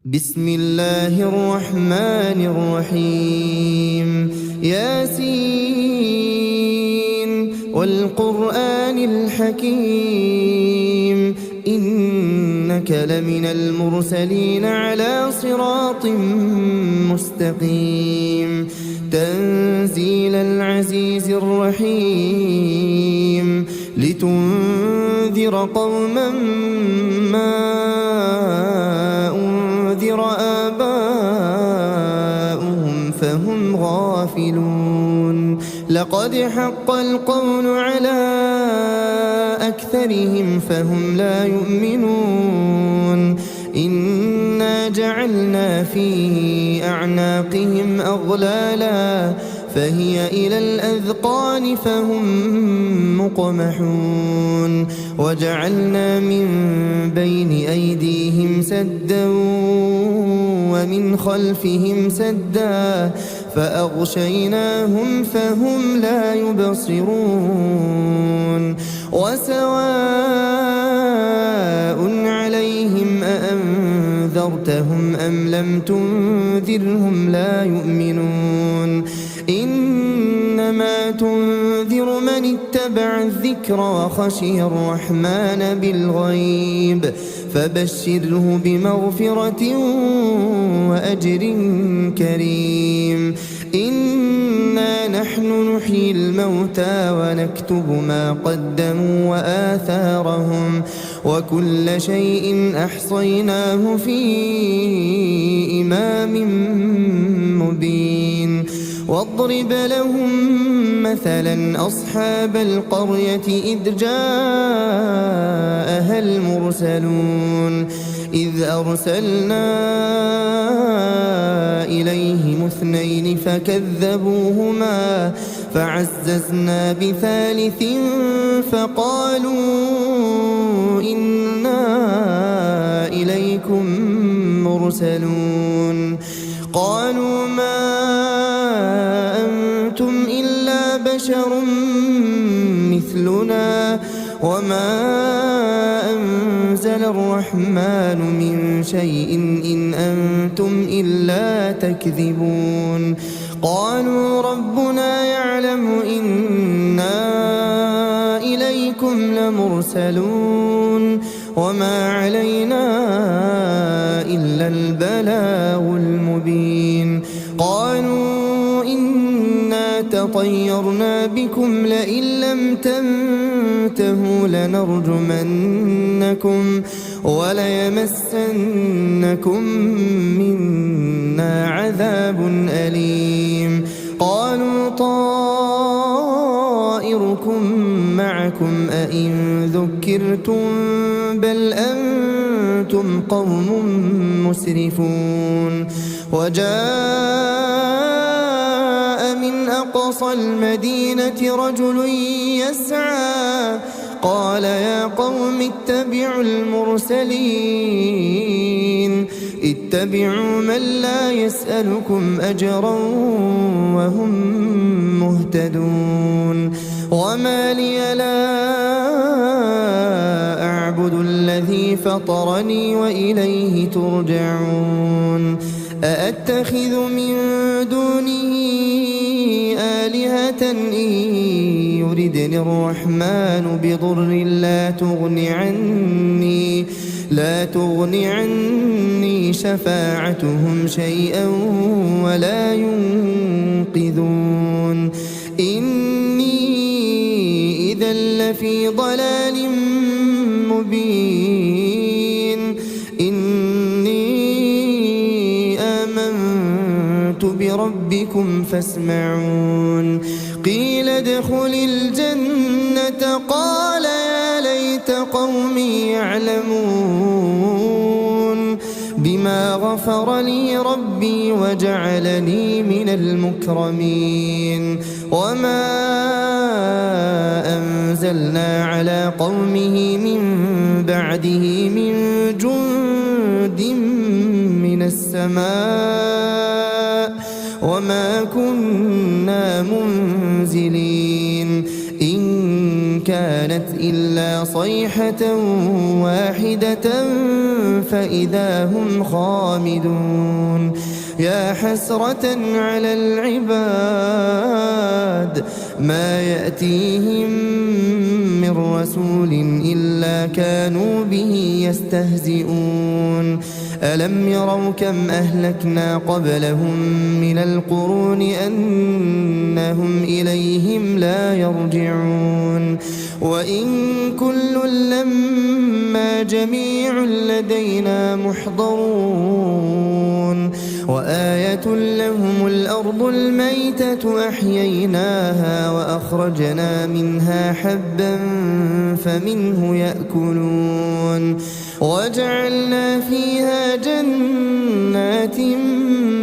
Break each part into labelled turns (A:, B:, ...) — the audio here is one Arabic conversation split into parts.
A: بسم الله الرحمن الرحيم ياسين والقرآن الحكيم إنك لمن المرسلين على صراط مستقيم تنزيل العزيز الرحيم لتنذر قوما ما أنذر آباؤهم فهم غافلون لقد حق القول على أكثرهم فهم لا يؤمنون إنا جعلنا في أعناقهم أغلالا فهي إلى الأذقان فهم مقمحون وجعلنا من بين أيديهم سدا ومن خلفهم سدا فأغشيناهم فهم لا يبصرون وسواء عليهم أأنذرتهم أم لم تنذرهم لا يؤمنون إنما تنذر من اتبع الذكر وخشي الرحمن بالغيب فبشره بمغفرة وأجر كريم إنا نحن نحيي الموتى ونكتب ما قدموا وآثارهم وكل شيء أحصيناه في إمام مبين واضرب لهم مثلا أصحاب القرية إذ جاءها المرسلون إذ أرسلنا إليهم اثنين فكذبوهما فعززنا بثالث فقالوا إنا إليكم مرسلون قالوا ما أنتم إلا بشر مثلنا وما أنزل الرحمن من شيء إن أنتم إلا تكذبون قالوا ربنا يعلم إنا إليكم لمرسلون وما علينا إلا البلاغ المبين قالوا إنا تطيرنا بكم لئن لم تنتهوا لنرجمنكم وليمسنكم منا عذاب أليم قالوا طائركم معكم أئن ذكرتم بل أنتم قوم مسرفون وجاء من أقصى المدينة رجل يسعى قال يا قوم اتبعوا المرسلين اتبعوا من لا يسألكم أجرا وهم مهتدون وما لي لا أعبد الذي فطرني وإليه ترجعون أأتخذ من دونه آلهة إن يردني الرحمن بضر لا تغني عني شفاعتهم شيئا ولا ينقذون إني إذا لفي ضلال مبين إني آمنت بربكم فاسمعون قيل ادخل الجنة قال يا ليت قومي يعلمون بما غفر لي ربي وجعلني من المكرمين وما أنزلنا على قومه من بعده من جند من السماء وما كنا منزلين إن كانت إلا صيحة واحدة فإذا هم خامدون يا حسرة على العباد ما يأتيهم من رسول إلا كانوا به يستهزئون ألم يروا كم أهلكنا قبلهم من القرون أنهم إليهم لا يرجعون وإن كل لما جميع لدينا محضرون وآية لهم الأرض الميتة أحييناها وأخرجنا منها حبا فمنه يأكلون وجعلنا فيها جنات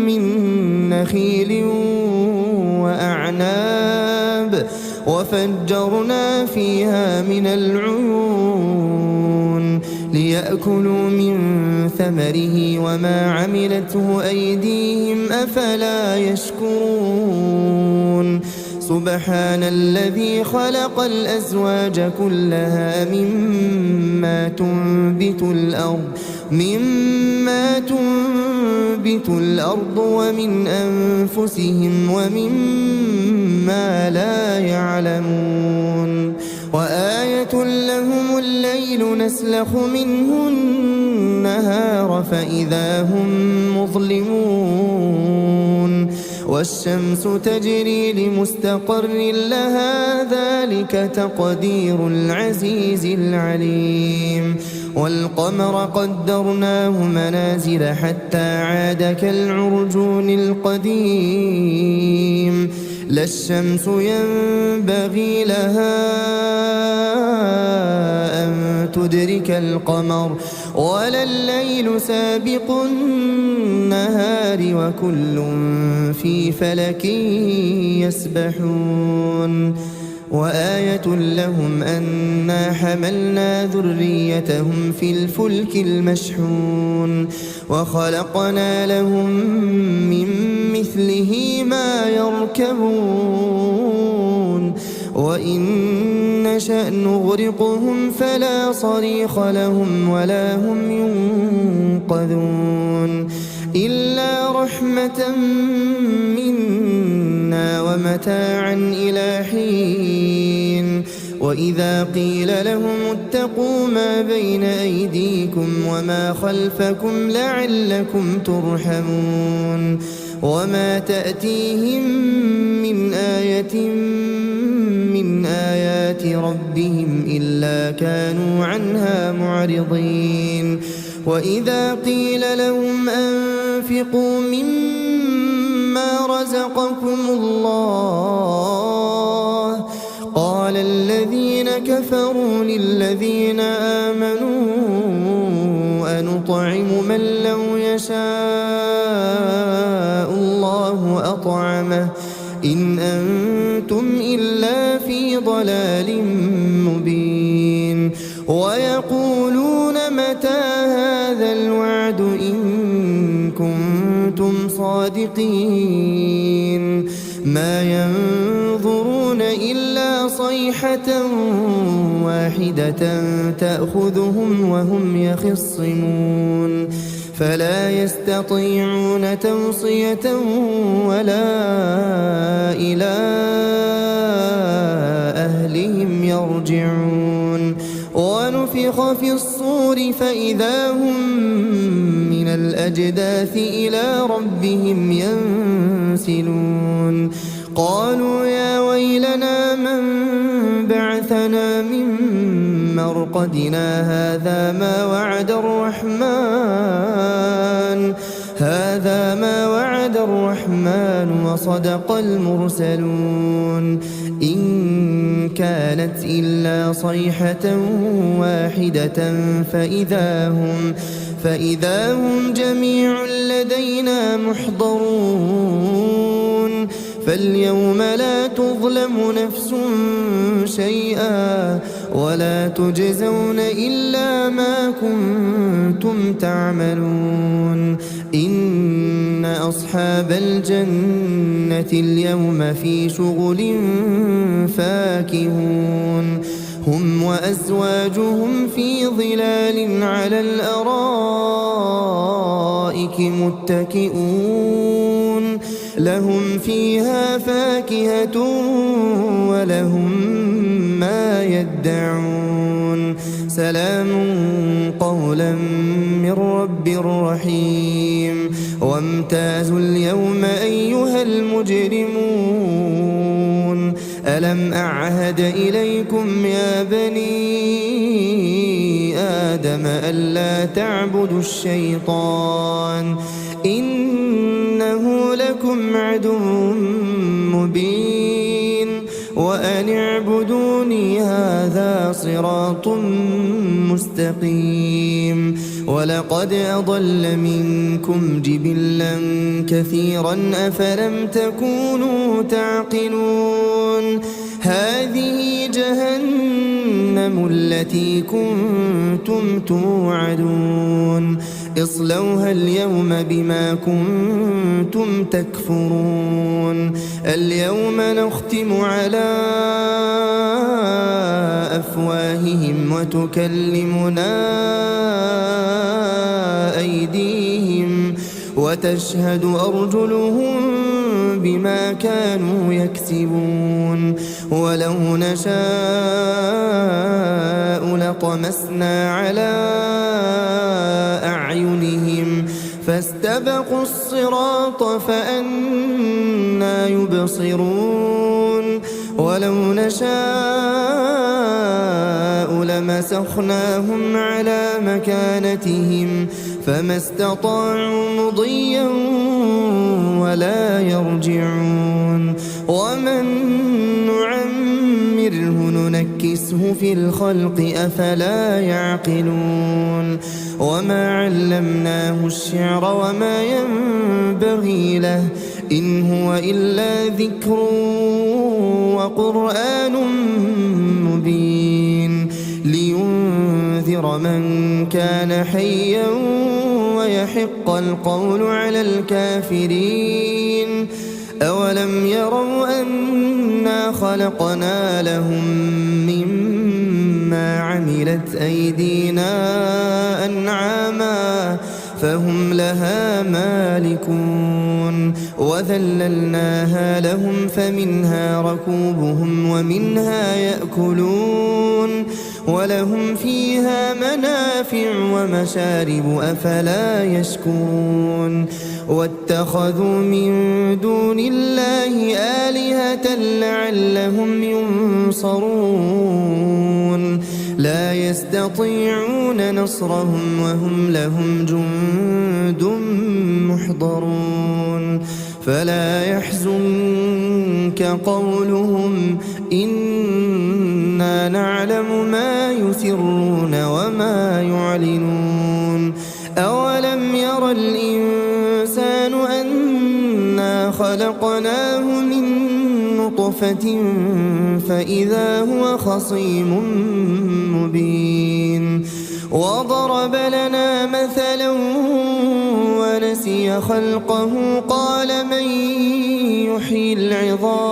A: من نخيل وأعناب وفجرنا فيها من العيون ليأكلوا من ثمره وما عملته أيديهم أفلا يشكرون سبحان الذي خلق الأزواج كلها مما تنبت الأرض ومن أنفسهم ومما لا يعلمون وآية لهم الليل نسلخ منه النهار فإذا هم مظلمون والشمس تجري لمستقر لها ذلك تقدير العزيز العليم والقمر قدرناه منازل حتى عاد كالعرجون القديم لا الشمس ينبغي لها أن تدرك القمر ولا الليل سابق النهار وكل في فلك يسبحون وآية لهم أنا حملنا ذريتهم في الفلك المشحون وخلقنا لهم من مثله ما يركبون وإن نشأ نغرقهم فلا صريخ لهم ولا هم ينقذون إلا رحمة منا ومتاعا إلى حين وإذا قيل لهم اتقوا ما بين أيديكم وما خلفكم لعلكم ترحمون وما تأتيهم من آية من آيات ربهم إلا كانوا عنها معرضين وإذا قيل لهم أنفقوا مما رزقكم الله قال الذين كفروا للذين آمنوا أنطعم من لو يشاء الله أطعمه إن أنتم إلا في ضلال مبين ويقولون متى هذا الوعد إن كنتم صادقين ما ينظرون إلا صيحة واحدة تأخذهم وهم يخصمون فلا يستطيعون توصية ولا إلى أهلهم يرجعون ونفخ في الصور فإذا هم من الأجداث إلى ربهم ينسلون قالوا يا ويلنا من بعثنا من مرقدنا هذا ما وعد الرحمن وصدق المرسلون إن كانت إلا صيحة واحدة فإذا هم جميع لدينا محضرون فاليوم لا تظلم نفس شيئا ولا تجزون إلا ما كنتم تعملون إن أصحاب الجنة اليوم في شغل فاكهون هم وأزواجهم في ظلال على الأرائك متكئون لهم فيها فاكهة ولهم ما يدعون سلام قولا من رب رحيم وامتازوا اليوم أيها المجرمون ألم أعهد إليكم يا بني آدم ألا تعبدوا الشيطان إنه لكم عدو مبين وأن اعبدوني هذا صراط مستقيم ولقد أضل منكم جبلا كثيرا أفلم تكونوا تعقلون هذه جهنم التي كنتم توعدون اصلوها اليوم بما كنتم تكفرون اليوم نختم على أفواههم وتكلمنا أيديهم وتشهد أرجلهم بما كانوا يكسبون ولو نشاء لطمسنا على أعينهم فاستبقوا الصراط فأنى يبصرون ولو نشاء لمسخناهم على مكانتهم فما استطاعوا مضيا ولا يرجعون ومن نعمره ننكسه في الخلق أفلا يعقلون وما علمناه الشعر وما ينبغي له إن هو إلا ذكر وقرآن مبين لينذر من كان حيا ويحق القول على الكافرين أولم يروا أنا خلقنا لهم مما عملت أيدينا أنعاما فهم لها مالكون وذللناها لهم فمنها ركوبهم ومنها يأكلون ولهم فيها منافع ومشارب أفلا يشكرون واتخذوا من دون الله آلهة لعلهم ينصرون لا يستطيعون نصرهم وهم لهم جند محضرون فلا يحزنك قولهم إنا نعلم ما يسرون وما يعلنون أولم ير الإنسان أنا خلقناه من نطفة فإذا هو خصيم مبين وضرب لنا مثلا ونسي خلقه قال من يحيي العظام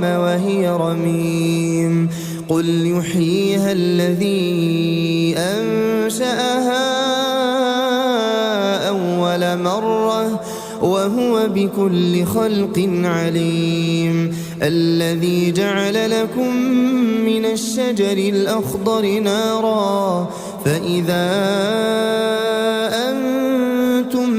A: وهي رميم قل يحييها الذي أنشأها أول مرة وهو بكل خلق عليم الذي جعل لكم من الشجر الأخضر نارا فإذا أنتم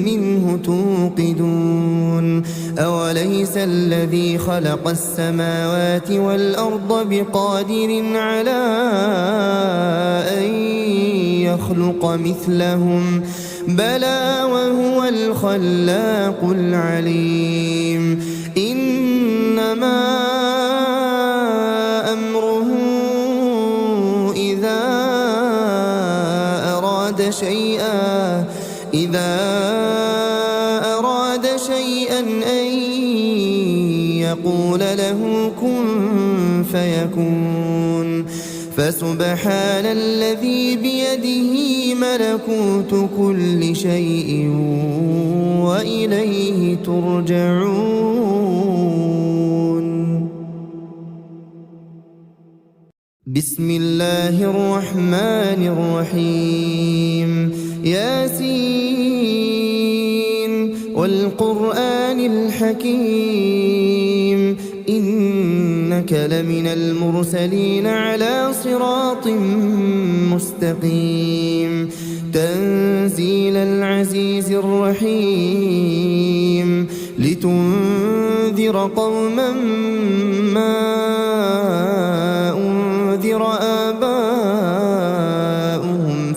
A: منه توقدون أوليس الذي خلق السماوات والأرض بقادر على أن يخلق مثلهم بلى وهو الخلاق العليم إنما أمره إذا أراد شيئا أن يقول له كن فيكون فسبحان الذي بيده ملكوت كل شيء وإليه ترجعون. بسم الله الرحمن الرحيم. ياسين والقرآن الحكيم إنك لمن المرسلين على صراط مستقيم تنزيل العزيز الرحيم لتنذر قوما ما أنذر آباؤهم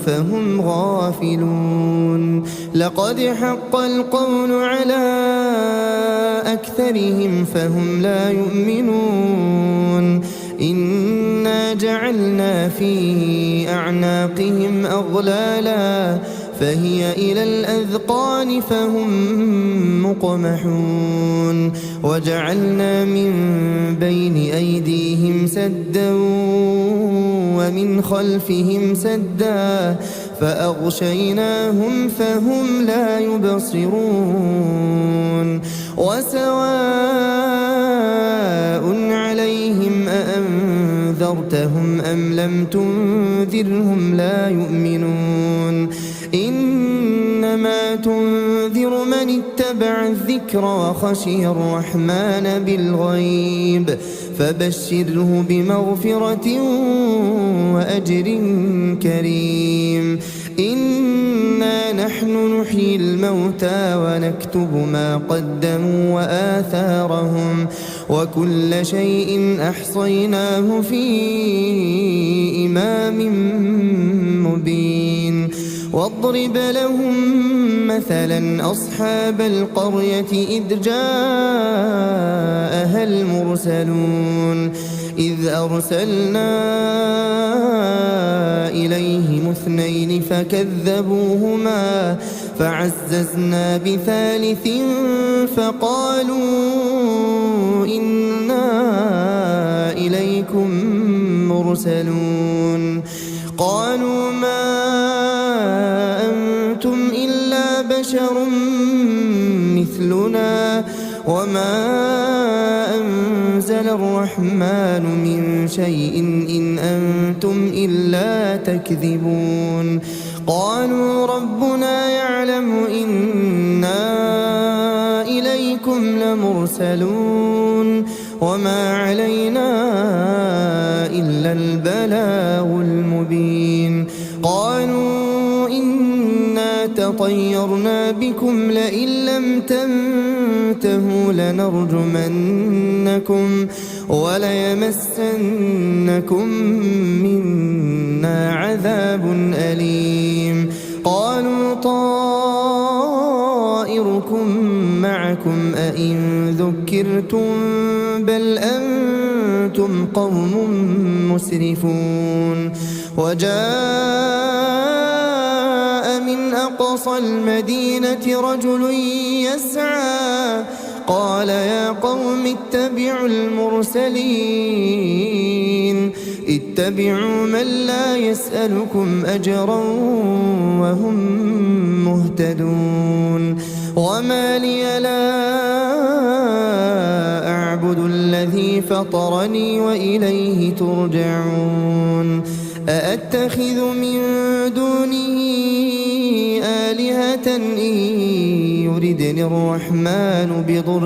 A: فهم غافلون لقد حق القول على أكثرهم فهم لا يؤمنون إنا جعلنا في أعناقهم أغلالا فهي إلى الأذقان فهم مقمحون وجعلنا من بين أيديهم سدا ومن خلفهم سدا فأغشيناهم فهم لا يبصرون وسواء عليهم أأنذرتهم أم لم تنذرهم لا يؤمنون إنما تنذر من اتبع الذكر وخشي الرحمن بالغيب فبشره بمغفرة وأجر كريم. إنا نحن نحيي الموتى ونكتب ما قدموا وآثارهم وكل شيء أحصيناه في إمام مبين. واضرب لهم مثلا أصحاب القرية إذ جاءها المرسلون إذ أرسلنا إليهم اثنين فكذبوهما فعززنا بثالث فقالوا إنا إليكم مرسلون قالوا ما أنتم إلا بشر مثلنا وما أنزل الرحمن من شيء إن أنتم إلا تكذبون قالوا ربنا يعلم إنا إليكم لمرسلون وما علينا إلا البلاغ المبين. قالوا إنا تطيرنا بكم لئن لم تنتهوا لنرجمنكم وليمسنكم منا عذاب أليم. قالوا طائركم معكم أئن ذكرتم بل أنتم قوم مسرفون. وجاء من أقصى المدينة رجل يسعى قال يا قوم اتبعوا المرسلين اتبعوا من لا يسألكم أجرا وهم مهتدون. وما لي لا أعبد الذي فطرني وإليه ترجعون. أأتخذ من دونه آلهة إن يردني الرحمن بضر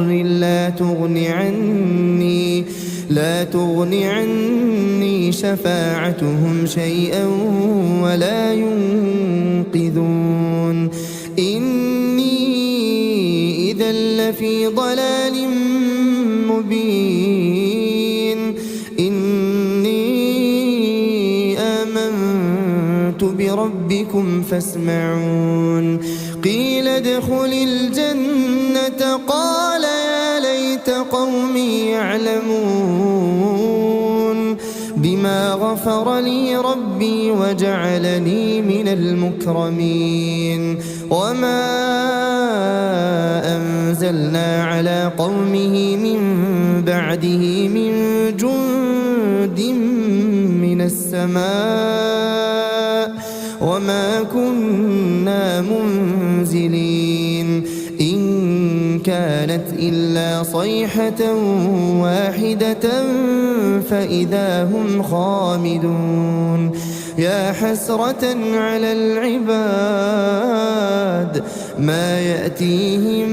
A: لا تغني عني شفاعتهم شيئا ولا ينقذون. إني إذا لفي ضلال مبين. إني آمنت بربكم فاسمعون. قيل ادخل الجنة قال يا ليت قومي يعلمون بما غفر لي ربي وجعلني من المكرمين. وما أنزلنا على قومه من بعده من جند من السماء وما كنا منزلين إن كانت إلا صيحة واحدة فإذا هم خامدون يا حسرة على العباد ما يأتيهم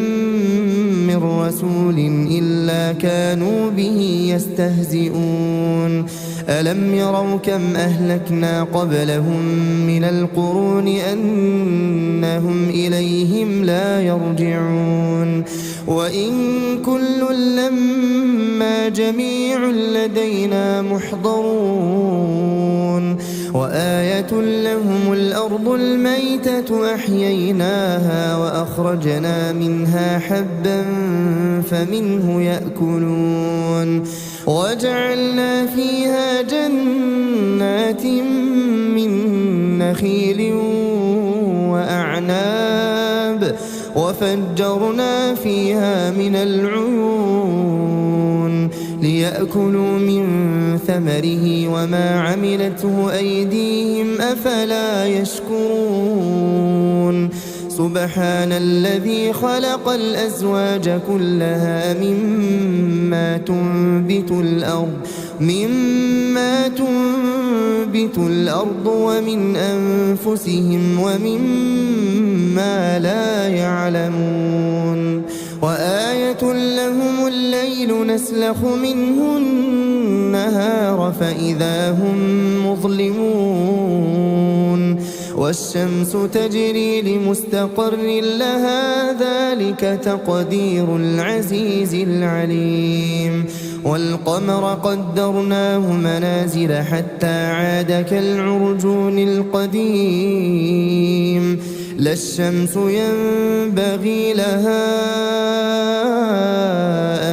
A: من رسول إلا كانوا به يستهزئون ألم يروا كم أهلكنا قبلهم من القرون أنهم إليهم لا يرجعون وإن كل لما جميع لدينا محضرون وآية لهم الأرض الميتة أحييناها وأخرجنا منها حبا فمنه يأكلون وجعلنا فيها جنات من نخيل وأعناب وفجرنا فيها من العيون ليأكلوا من ثمره وما عملته أيديهم أفلا يشكرون سبحان الذي خلق الأزواج كلها مما تنبت الأرض ومن أنفسهم ومما لا يعلمون وآية لهم الليل نسلخ منه النهار فإذا هم مظلمون والشمس تجري لمستقر لها ذلك تقدير العزيز العليم والقمر قدرناه منازل حتى عاد كالعرجون القديم لا الشمس ينبغي لها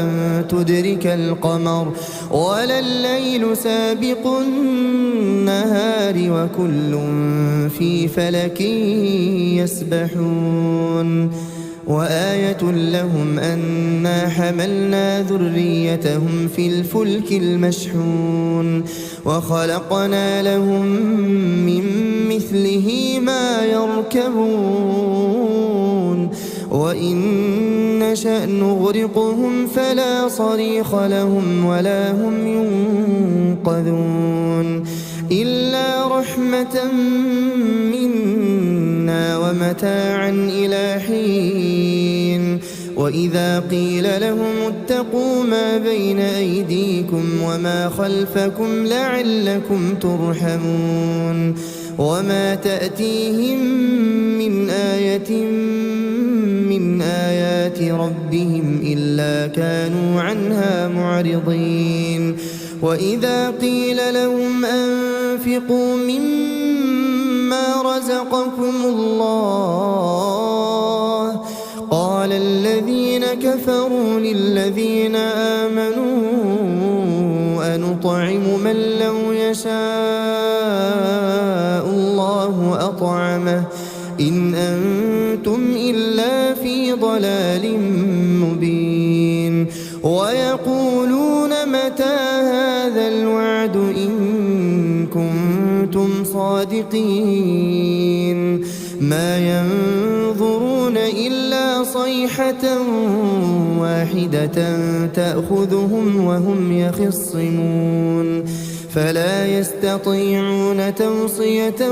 A: أن تدرك القمر ولا الليل سابق النهار وكل في فلك يسبحون وآية لهم أنا حملنا ذريتهم في الفلك المشحون وخلقنا لهم من مثله ما يركبون وإن نشأ نغرقهم فلا صريخ لهم ولا هم ينقذون إلا رحمة منا ومتاعا إلى حين وإذا قيل لهم اتقوا ما بين أيديكم وما خلفكم لعلكم ترحمون وما تأتيهم من آية من آيات ربهم إلا كانوا عنها معرضين وإذا قيل لهم أنفقوا مما رزقكم الله قال الذين كفروا للذين آمنوا أنطعم من لو يشاء الله أطعمه إن أنتم إلا في ضلال مبين ويقولون متى هذا الوعد إن كنتم صادقين ما ينظرون إلا صيحة واحدة تأخذهم وهم يخصمون فلا يستطيعون توصية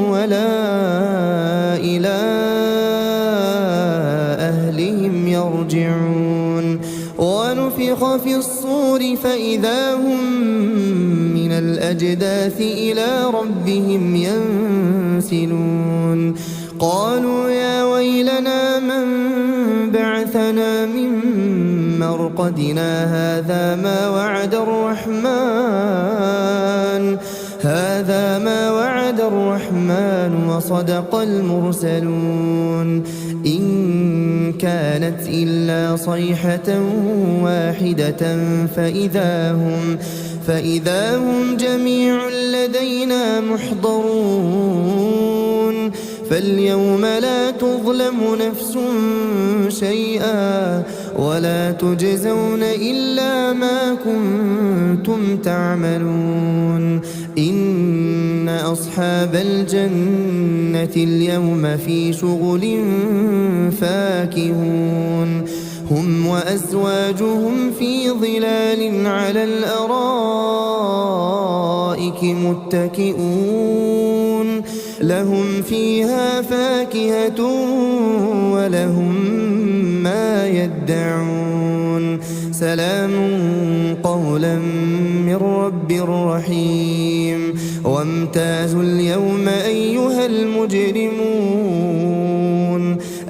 A: ولا إلى أهلهم يرجعون ونفخ في الصور فإذا هم من الأجداث إلى ربهم ينسلون قالوا يا ويلنا من بعثنا من مرقدنا هذا ما وعد الرحمن وصدق المرسلون إن كانت إلا صيحة واحدة فإذا هم جميع لدينا محضرون فاليوم لا تظلم نفس شيئا ولا تجزون إلا ما كنتم تعملون إن أصحاب الجنة اليوم في شغل فاكهون هم وأزواجهم في ظلال على الأرائك متكئون لهم فيها فاكهة ولهم ما يدعون سلام قولا من رب رحيم وامتازوا اليوم أيها المجرمون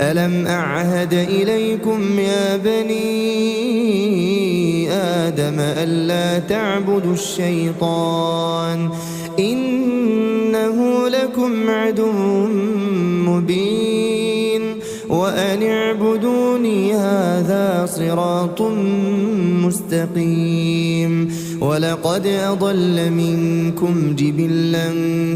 A: ألم أعهد إليكم يا بني آدم ألا تعبدوا الشيطان إنه لكم عدو مبين وأن اعبدوني هذا صراط مستقيم ولقد أضل منكم جبلا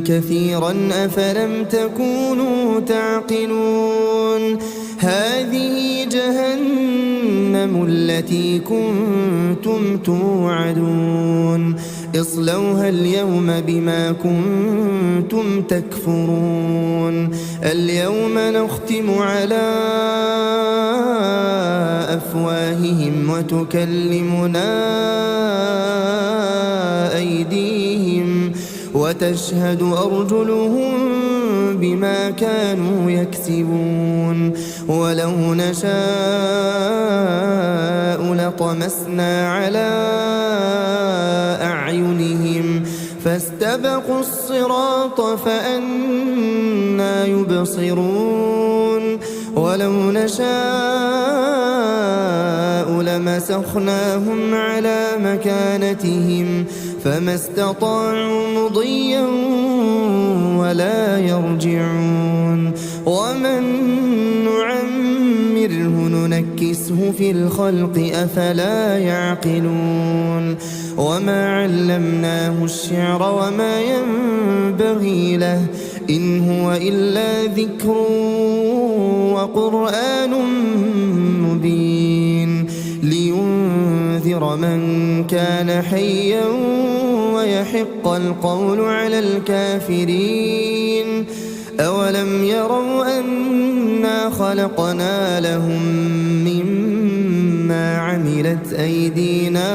A: كثيرا أفلم تكونوا تعقلون هذه جهنم التي كنتم توعدون اصلوها اليوم بما كنتم تكفرون اليوم نختم على أفواههم وتكلمنا أيديهم وتشهد أرجلهم بما كانوا يكسبون ولو نشاء لطمسنا على أعينهم فاستبقوا الصراط فأنى يبصرون ولو نشاء لمسخناهم على مكانتهم فما استطاعوا مضيا ولا يرجعون ومن نعمره ننكسه في الخلق أفلا يعقلون وما علمناه الشعر وما ينبغي له إن هو إلا ذكر وقرآن مبين لينذر من كان حيا ويحق القول على الكافرين أولم يروا أنا خلقنا لهم مما عملت أيدينا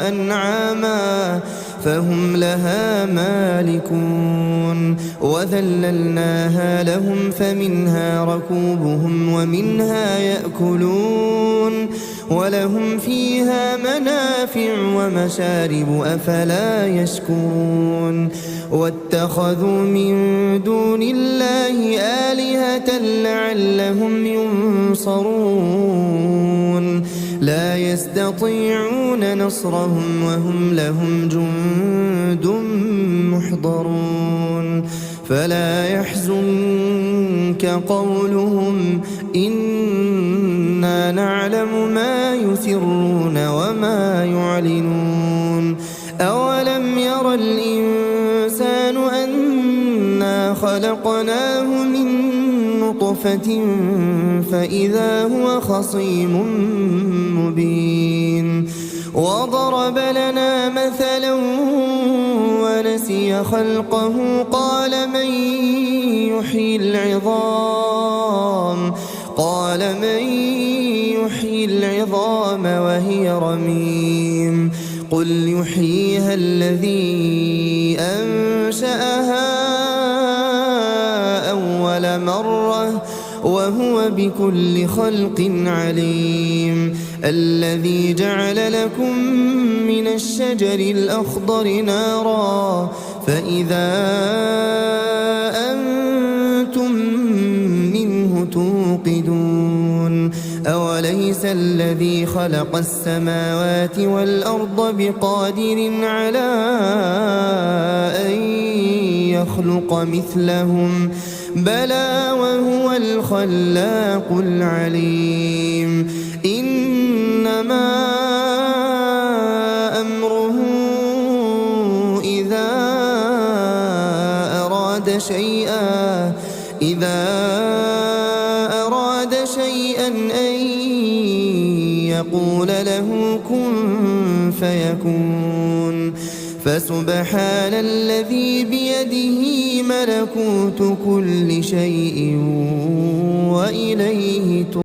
A: أنعاما فهم لها مالكون وذللناها لهم فمنها ركوبهم ومنها يأكلون ولهم فيها منافع ومشارب أفلا يشكرون واتخذوا من دون الله آلهة لعلهم ينصرون لا يستطيعون نصرهم وهم لهم جند محضرون فلا يحزنك قولهم إنا نعلم ما يسرون وما يعلنون أولم ير الإنسان أنا خلقناه من نطفة فإذا هو خصيم مبين وضرب لنا مثلا ونسي خلقه قال من يحيي العظام وهي رميم قل يحييها الذي أنشأها أول مرة وهو بكل خلق عليم الذي جعل لكم من الشجر الأخضر نارا فإذا أنتم منه توقدون أوليس الذي خلق السماوات والأرض بقادر على أن يخلق مثلهم بلى وهو الخلاق العليم إنما أمره إذا أراد شيئا إذا أراد شيئا أن يقول له كن فيكون فسبحان الذي بيده ملكوت كل شيء وإليه ترجعون.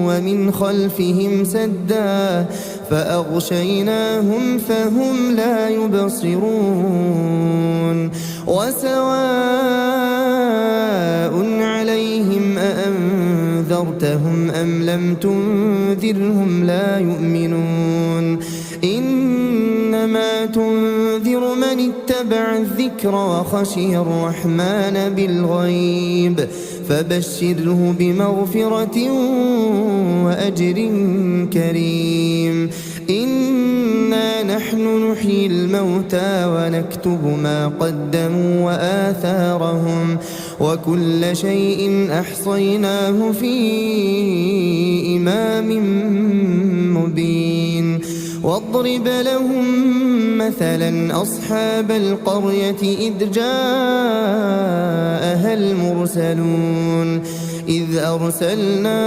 A: ومن خلفهم سدا فأغشيناهم فهم لا يبصرون. وسواء عليهم أأنذرتهم أم لم تنذرهم لا يؤمنون. إنما تنذر من اتبع الذكر وخشي الرحمن بالغيب فبشره بمغفرة وأجر كريم. إنا نحن نحيي الموتى ونكتب ما قدموا وآثارهم وكل شيء أحصيناه في إمام مبين. واضرب لهم مثلا أصحاب القرية إذ جاءها المرسلون إذ أرسلنا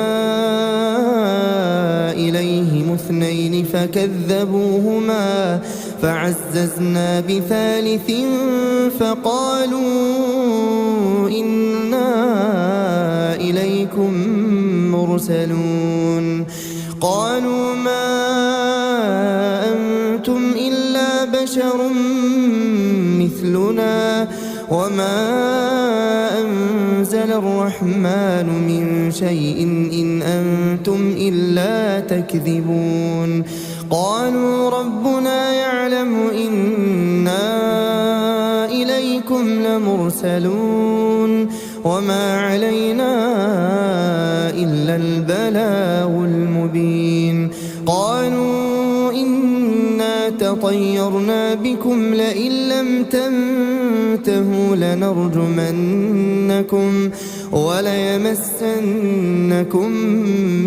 A: إليهم اثنين فكذبوهما فعززنا بثالث فقالوا إنا إليكم مرسلون. قالوا ما أنتم إلا بشر مثلنا وما أنزل الرحمن من شيء إن أنتم إلا تكذبون. قالوا ربنا يعلم إنا إليكم لمرسلون وما علينا إلا البلاغ المبين. قالوا إنا تطيرنا بكم لئن لم تنتهوا لنرجمنكم وليمسنكم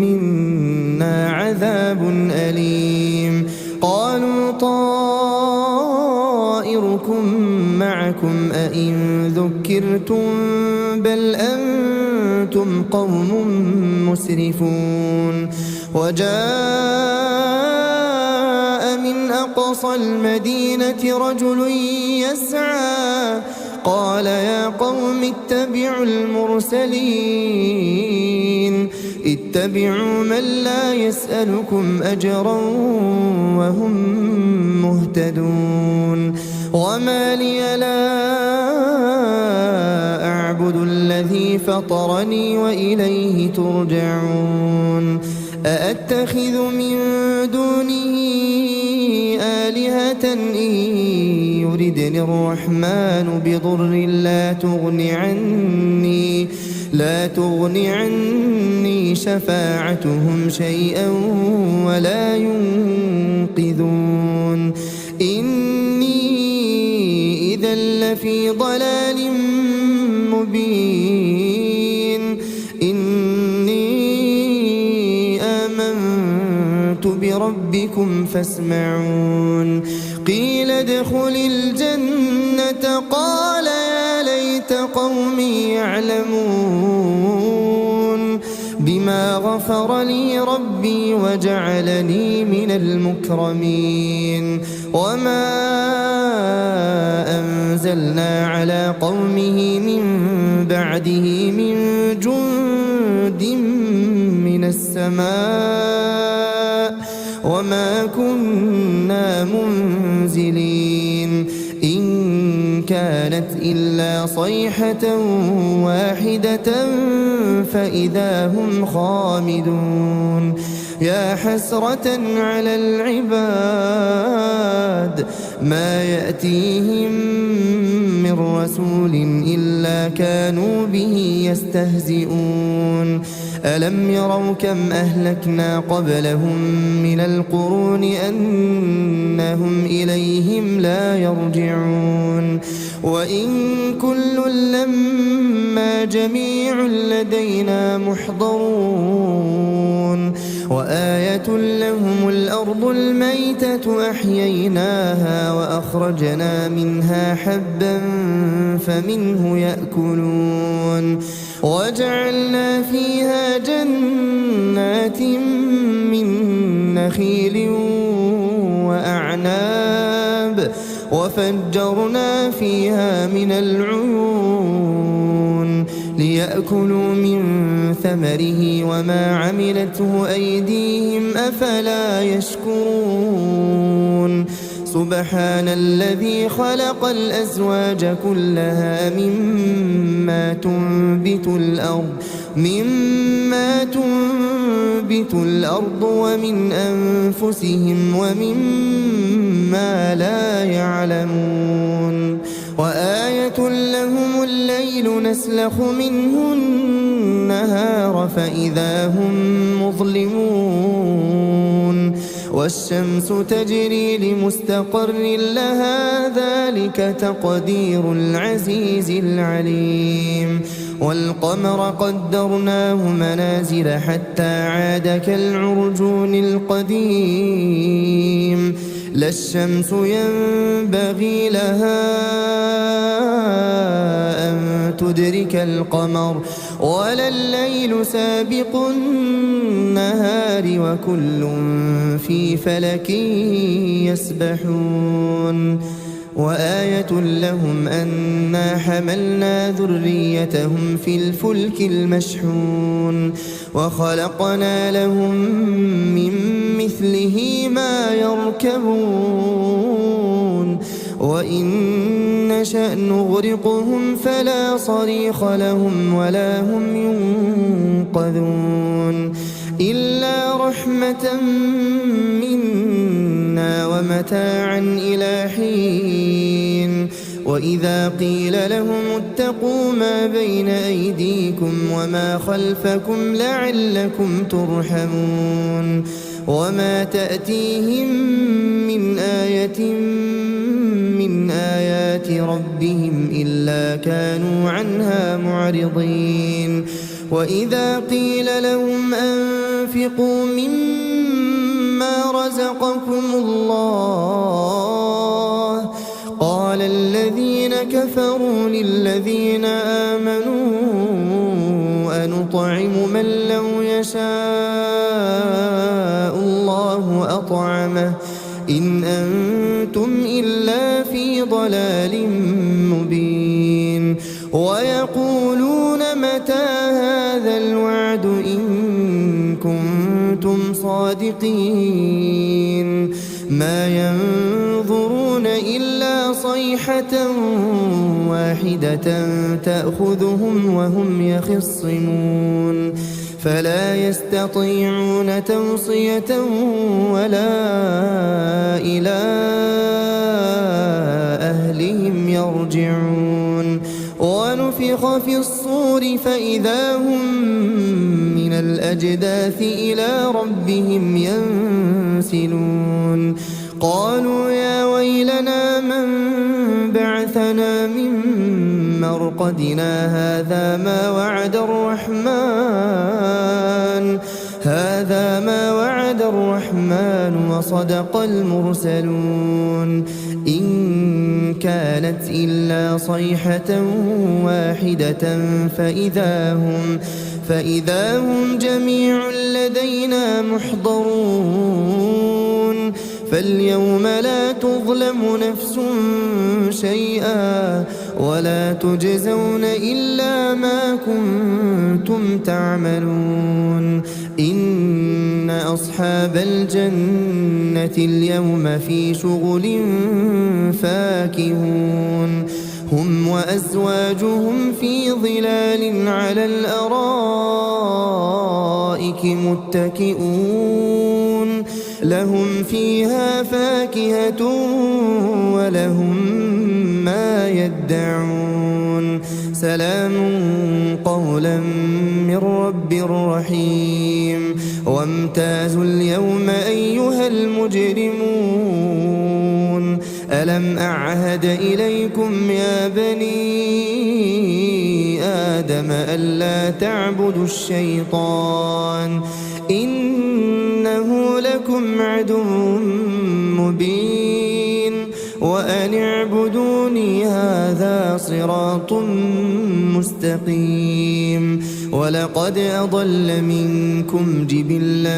A: منا عذاب أليم. قالوا طائركم معكم أئن ذكرتم بل أنتم قوم مسرفون. وجاء من أقصى المدينة رجل يسعى قال يا قوم اتبعوا المرسلين اتبعوا من لا يسألكم أجرا وهم مهتدون. وما لي لا أعبد الذي فطرني وإليه ترجعون. أأتخذ من دونه آلهة إن يردني الرحمن بضر لا تغني عني شفاعتهم شيئا ولا ينقذون. إني إذا لفي ضلال مبين. إني آمنت بربكم فاسمعون. قيل ادخل الجنة قال يا ليت قومي يعلمون بما بما غفر لي ربي وجعلني من المكرمين وما أنزلنا على قومه من بعده من جند من السماء وما كنا منزلين إن كانت إلا صيحة واحدة فإذا هم خامدون يا حسرة على العباد ما يأتيهم من رسول إلا كانوا به يستهزئون ألم يروا كم أهلكنا قبلهم من القرون أنهم إليهم لا يرجعون وإن كل لما جميع لدينا محضرون وآية لهم الأرض الميتة أحييناها وأخرجنا منها حبا فمنه يأكلون وجعلنا فيها جنات من نخيل وأعناب وفجرنا فيها من العيون ليأكلوا من ثمره وما عملته أيديهم أفلا يشكرون سبحان الذي خلق الأزواج كلها مما تنبت الأرض ومن أنفسهم ومما لا يعلمون وآية لهم الليل نسلخ منه النهار فإذا هم مظلمون والشمس تجري لمستقر لها ذلك تقدير العزيز العليم والقمر قدرناه منازل حتى عاد كالعرجون القديم لا الشمس ينبغي لها أن تدرك القمر ولا الليل سابق النهار وكل في فلك يسبحون وآية لهم أنا حملنا ذريتهم في الفلك المشحون وخلقنا لهم من مثله ما يركبون وإن نشأ نغرقهم فلا صريخ لهم ولا هم ينقذون إلا رحمة منا ومتاعا إلى حين وإذا قيل لهم اتقوا ما بين أيديكم وما خلفكم لعلكم ترحمون وما تأتيهم من آية من آيات ربهم إلا كانوا عنها معرضين وإذا قيل لهم أنفقوا مما رزقكم الله قال الذين كفروا للذين آمنوا أنطعم من لو يشاء الله أطعمه إن أنتم إلا في ضلال مبين ويقولون متى هذا الوعد إن كنتم صادقين ما ينظرون إلا صيحة واحدة تأخذهم وهم يخصمون فلا يستطيعون توصية ولا إلى أهلهم يرجعون ونفخ في الصور فإذا هم من الأجداث إلى ربهم ينسلون قالوا يا ويلنا من بعثنا من مرقدنا هذا ما وعد الرحمن وصدق المرسلون إن كانت إلا صيحة واحدة فإذا هم جميع لدينا محضرون فاليوم لا تظلم نفس شيئا ولا تجزون إلا ما كنتم تعملون إن أصحاب الجنة اليوم في شغل فاكهون هم وأزواجهم في ظلال على الأرائك متكئون لهم فيها فاكهة ولهم ما يدعون سلام قولا من رب رحيم وامتازوا اليوم أيها المجرمون ألم أعهد إليكم يا بني آدم ألا تعبدوا الشيطان إنه لكم عدو مبين وأن اعبدوني هذا صراط مستقيم ولقد أضل منكم جبلا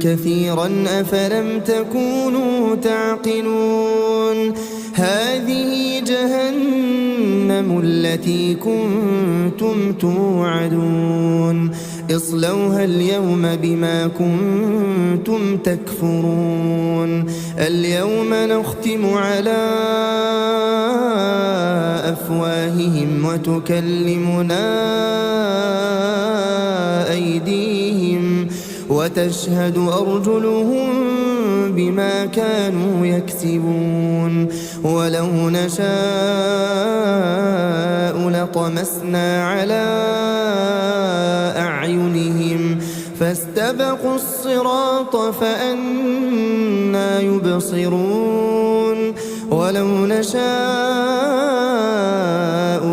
A: كثيرا أفلم تكونوا تعقلون هذه جهنم التي كنتم توعدون اصلوها اليوم بما كنتم تكفرون اليوم نختم على أفواههم وتكلمنا أيديهم وتشهد أرجلهم بما كانوا يكسبون ولو نشاء لطمسنا على أعينهم فاستبقوا الصراط فأنى يبصرون ولو نشاء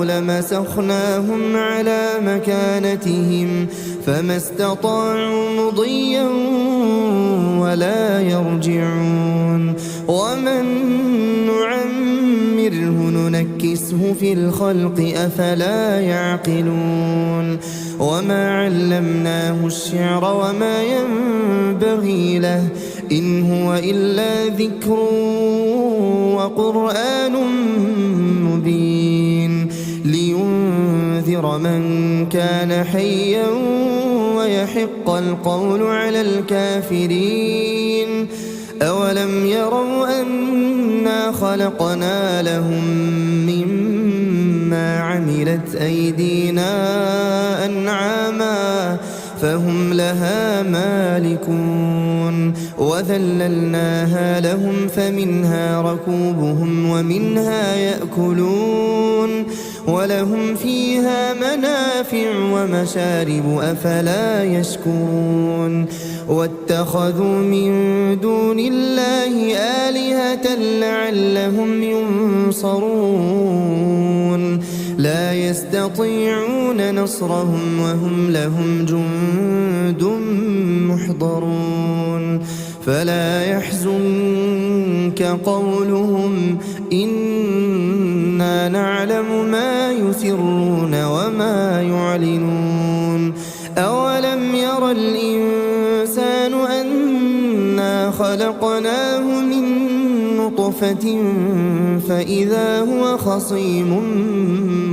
A: لمسخناهم على مكانتهم فما استطاعوا مضيا ولا يرجعون ومن نعمره ننكسه في الخلق أفلا يعقلون وما علمناه الشعر وما ينبغي له إن هو إلا ذكر وقرآن مبين لينذر من كان حيا ويحق القول على الكافرين أولم يروا أنا خلقنا لهم مما عملت أيدينا أنعاما فهم لها مالكون وذللناها لهم فمنها ركوبهم ومنها يأكلون ولهم فيها منافع ومشارب أفلا يشكرون واتخذوا من دون الله آلهة لعلهم ينصرون لا يستطيعون نصرهم وهم لهم جند محضرون فلا يحزنك قولهم إنا نعلم ما يسرون وما يعلنون أولم ير الإنسان أنا خلقناه من نطفة فإذا هو خصيم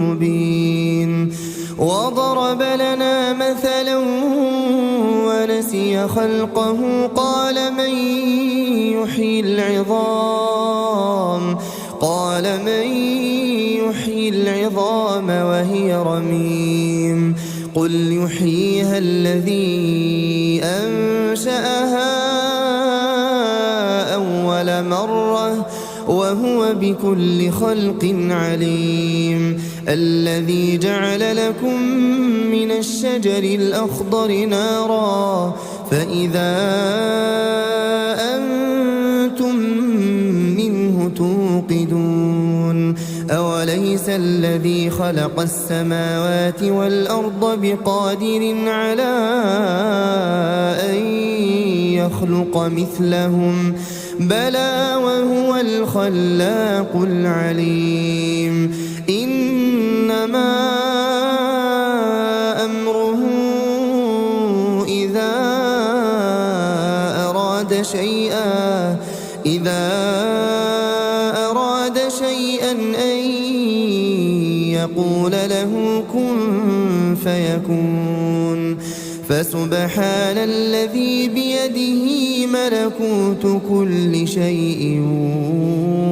A: مبين وضرب لنا مثلا ونسي خلقه قال من يحيي العظام وهي رميم قل يحييها الذي أنشأها أول مرة وهو بكل خلق عليم الذي جعل لكم من الشجر الأخضر نارا فإذا أنتم منه توقدون أوليس الذي خلق السماوات والأرض بقادر على أن يخلق مثلهم بلى وهو الخلاق العليم إنما أمره أراد شيئا أن يقول له كن فيكون فسبحان الذي بيده ملكوت كل شيء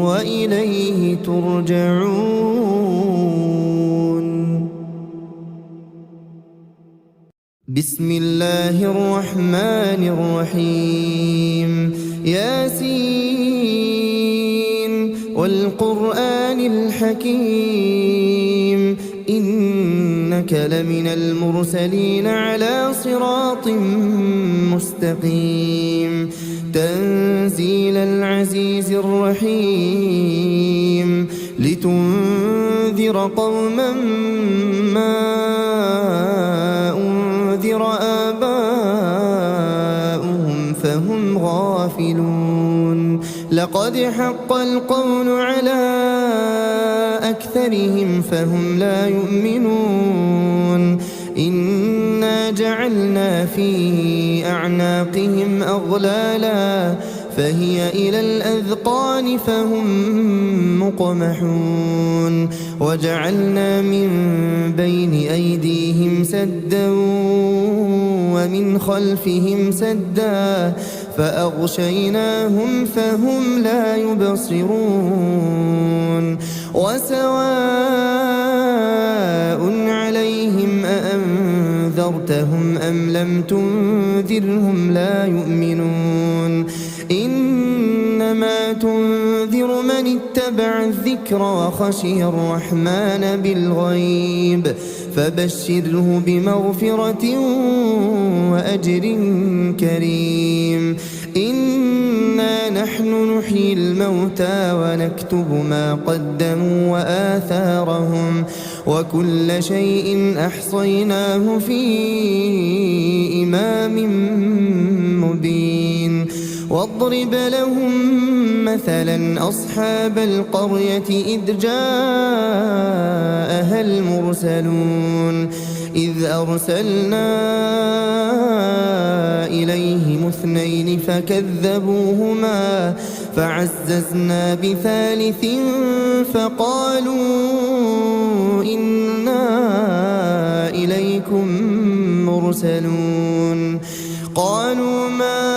A: وإليه ترجعون. بسم الله الرحمن الرحيم. ياسين والقرآن الحكيم إنك لمن المرسلين على صراط مستقيم تنزيل العزيز الرحيم لتنذر قوما ما أنذر آباؤهم فهم غافلون لقد حق القول على أكثرهم فهم لا يؤمنون إنا جعلنا في أعناقهم أغلالا فهي إلى الأذقان فهم مقمحون وجعلنا من بين أيديهم سدا ومن خلفهم سدا فأغشيناهم فهم لا يبصرون وسواء عليهم أأنذرتهم أم لم تنذرهم لا يؤمنون إنما تنذر من اتبع الذكر وخشي الرحمن بالغيب فبشره بمغفرة وأجر كريم. إنا نحن نحيي الموتى ونكتب ما قدموا وآثارهم وكل شيء أحصيناه في إمام مبين. واضرب لهم مثلا أصحاب القرية إذ جاءها المرسلون إذ أرسلنا إليهم اثنين فكذبوهما فعززنا بثالث فقالوا إنا إليكم مرسلون قالوا ما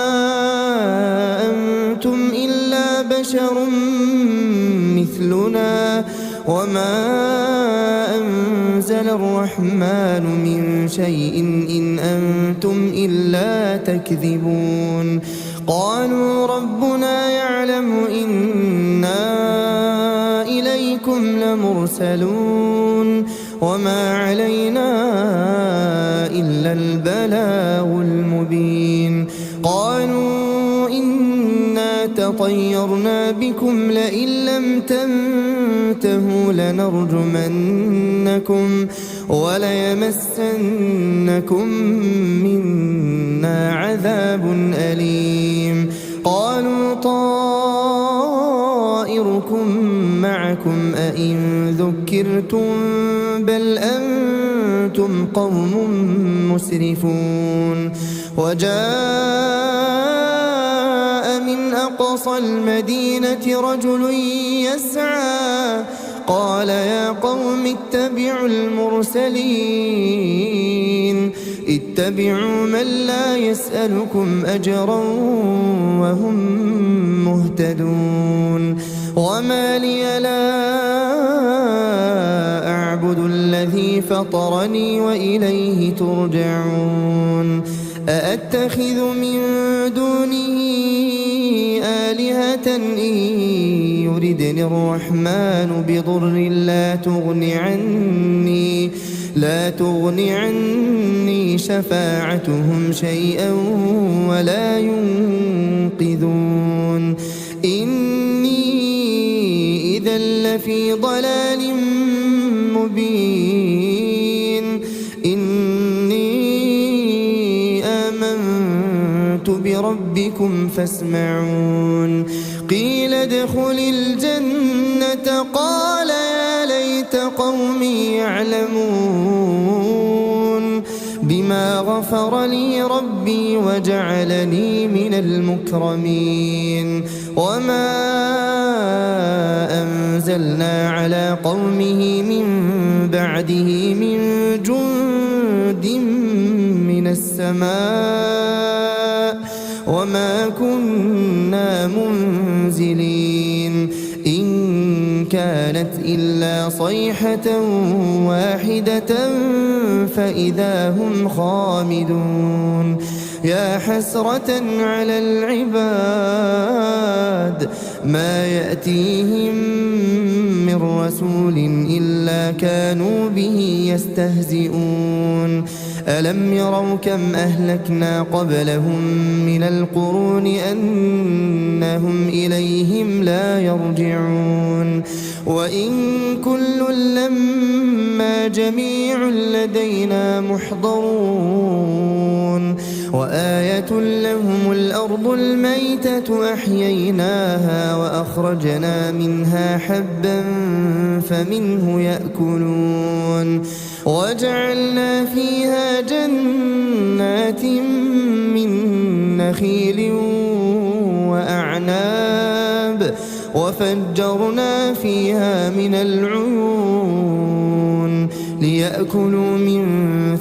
A: أنتم إلا بشر مثلنا وما أنزل الرحمن من شيء إن أنتم إلا تكذبون قالوا ربنا يعلم إنا إليكم لمرسلون وما علينا إلا البلاغ المبين. قالوا إنا تطيرنا بكم لئن لم تنتهوا لنرجمنكم وليمسنكم منا عذاب أليم. قالوا طائركم معكم أئن ذكرتم بل أنتم قوم مسرفون. وجاء من أقصى المدينة رجل يسعى قال يا قوم اتبعوا المرسلين اتبعوا من لا يسألكم أجرا وهم مهتدون. وما لي لا أعبد الذي فطرني وإليه ترجعون. أأتخذ من دونه آلهة إن يردني الرحمن بضر لا تغني عني شفاعتهم شيئا ولا ينقذون. إني إذا لفي ضلال مبين. إني آمنت بربكم فاسمعون. قيل ادخل الجنة قال يا ليت قومي يعلمون بما بما غفر لي ربي وجعلني من المكرمين وما أنزلنا على قومه من بعده من جند من السماء وما كنا منزلين إن كانت إلا صيحة واحدة فإذا هم خامدون يا حسرة على العباد ما يأتيهم من رسول إلا كانوا به يستهزئون ألم يروا كم أهلكنا قبلهم من القرون أنهم إليهم لا يرجعون وإن كل لما جميع لدينا محضرون وآية لهم الأرض الميتة أحييناها وأخرجنا منها حبا فمنه يأكلون وجعلنا فيها جنات من نخيل وأعناب وفجرنا فيها من العيون ليأكلوا من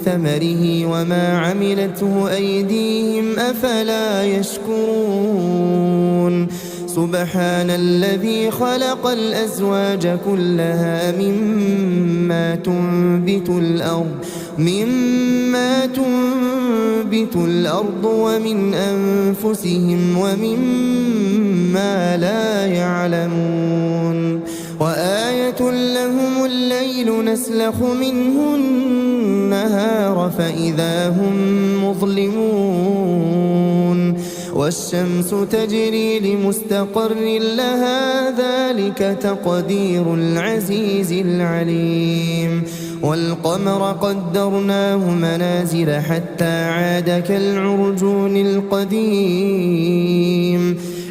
A: ثمره وما عملته أيديهم أفلا يشكرون سبحان الذي خلق الأزواج كلها مما تنبت الأرض ومن أنفسهم ومما لا يعلمون وآية لهم الليل نسلخ منه النهار فإذا هم مظلمون والشمس تجري لمستقر لها ذلك تقدير العزيز العليم والقمر قدرناه منازل حتى عاد كالعرجون القديم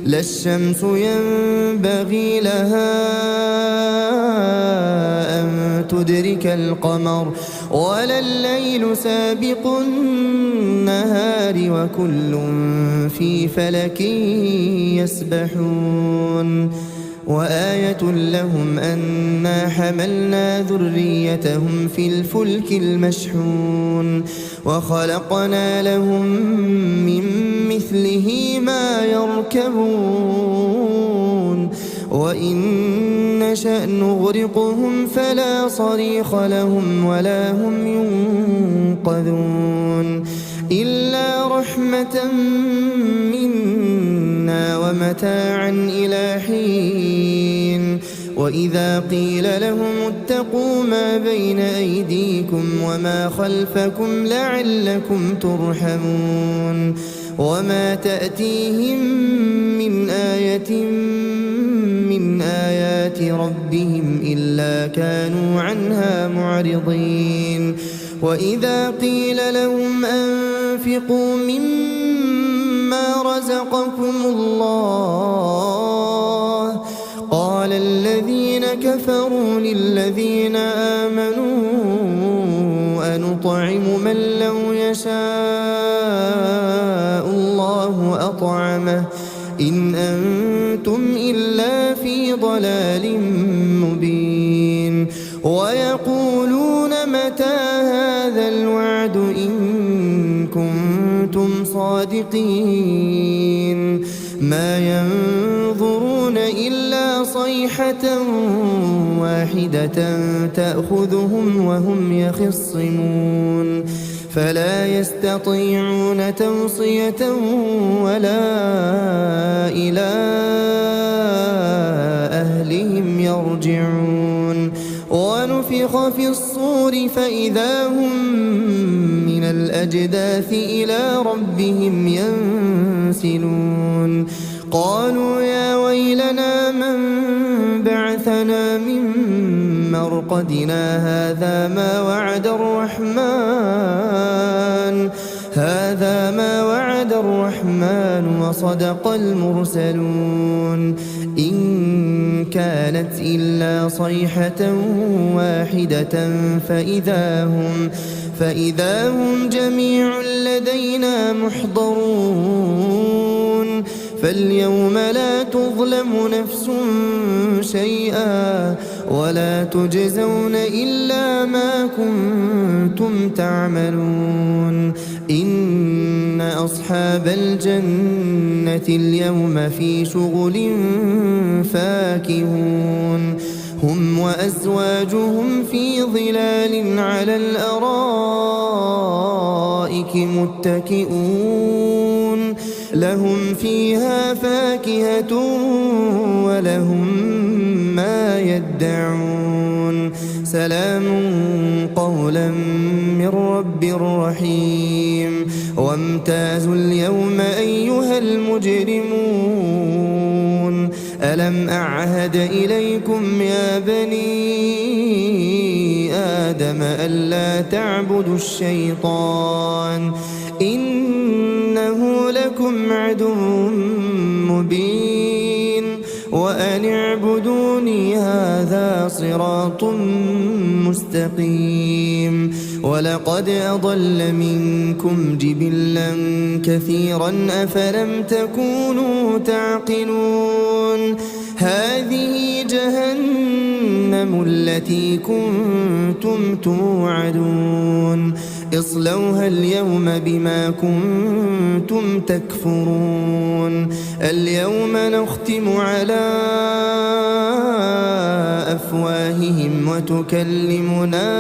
A: لا الشمس ينبغي لها أن تدرك القمر ولا الليل سابق النهار وكل في فلك يسبحون وآية لهم أنا حملنا ذريتهم في الفلك المشحون وخلقنا لهم من مثله ما يركبون وإن نشأ نغرقهم فلا صريخ لهم ولا هم ينقذون إلا رحمة منا ومتاعا إلى حين وإذا قيل لهم اتقوا ما بين أيديكم وما خلفكم لعلكم ترحمون وما تأتيهم من آية من آيات ربهم إلا كانوا عنها معرضين وإذا قيل لهم أنفقوا مما رزقكم الله قال الذين كفروا للذين آمنوا أنطعم من لو يشاء الله أطعمه إن أنتم إلا في ضلال مبين ويقولون متى هذا الوعد إن كنتم صادقين ما ينظرون إلا صيحة واحدة تأخذهم وهم يخصمون فلا يستطيعون توصية ولا إلى أهلهم يرجعون ونفخ في الصور فإذا هم من الأجداث إلى ربهم ينسلون قالوا يا ويلنا من بعثنا من مرقدنا هذا ما وعد الرحمن وصدق المرسلون إن كانت إلا صيحة واحدة فإذا هم جميع لدينا محضرون فاليوم لا تظلم نفس شيئا ولا تجزون إلا ما كنتم تعملون إن أصحاب الجنة اليوم في شغل فاكهون هم وأزواجهم في ظلال على الأرائك متكئون لهم فيها فاكهة ولهم ما يدعون سلام قولا من رب رحيم وامتازوا اليوم أيها المجرمون ألم أعهد إليكم يا بني آدم ألا تعبدوا الشيطان إنه لكم عدو مبين وأن اعبدوني هذا صراط مستقيم ولقد أضل منكم جبلا كثيرا أفلم تكونوا تعقلون هذه جهنم التي كنتم توعدون اصلوها اليوم بما كنتم تكفرون اليوم نختم على أفواههم وتكلمنا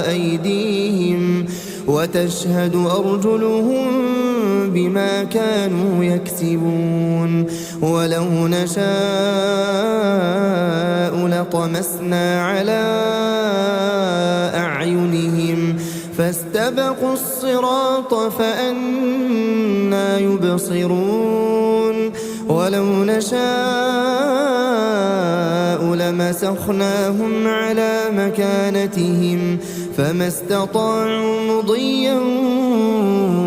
A: أيديهم وتشهد أرجلهم بما كانوا يكسبون ولو نشاء لطمسنا على أعينهم فاستبقوا الصراط فأنى يبصرون ولو نشاء لمسخناهم على مكانتهم فما استطاعوا مضيا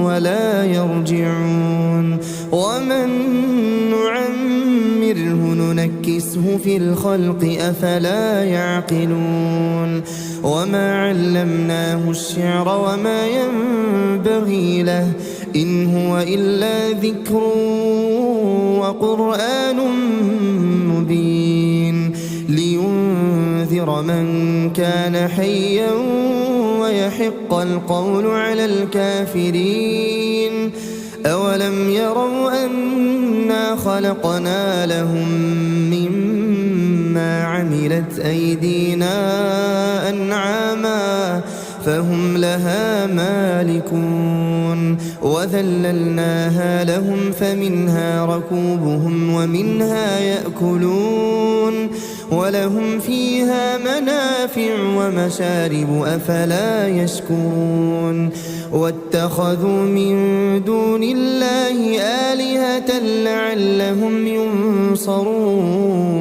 A: ولا يرجعون ومن نعمره ننكسه في الخلق أفلا يعقلون وما علمناه الشعر وما ينبغي له إن هو إلا ذكر وقرآن مبين لينذر من كان حيا ويحق القول على الكافرين أولم يروا أنا خلقنا لهم مما عملت أيدينا أنعاما فهم لها مالكون وذللناها لهم فمنها ركوبهم ومنها يأكلون ولهم فيها منافع ومشارب أفلا يشكرون واتخذوا من دون الله آلهة لعلهم ينصرون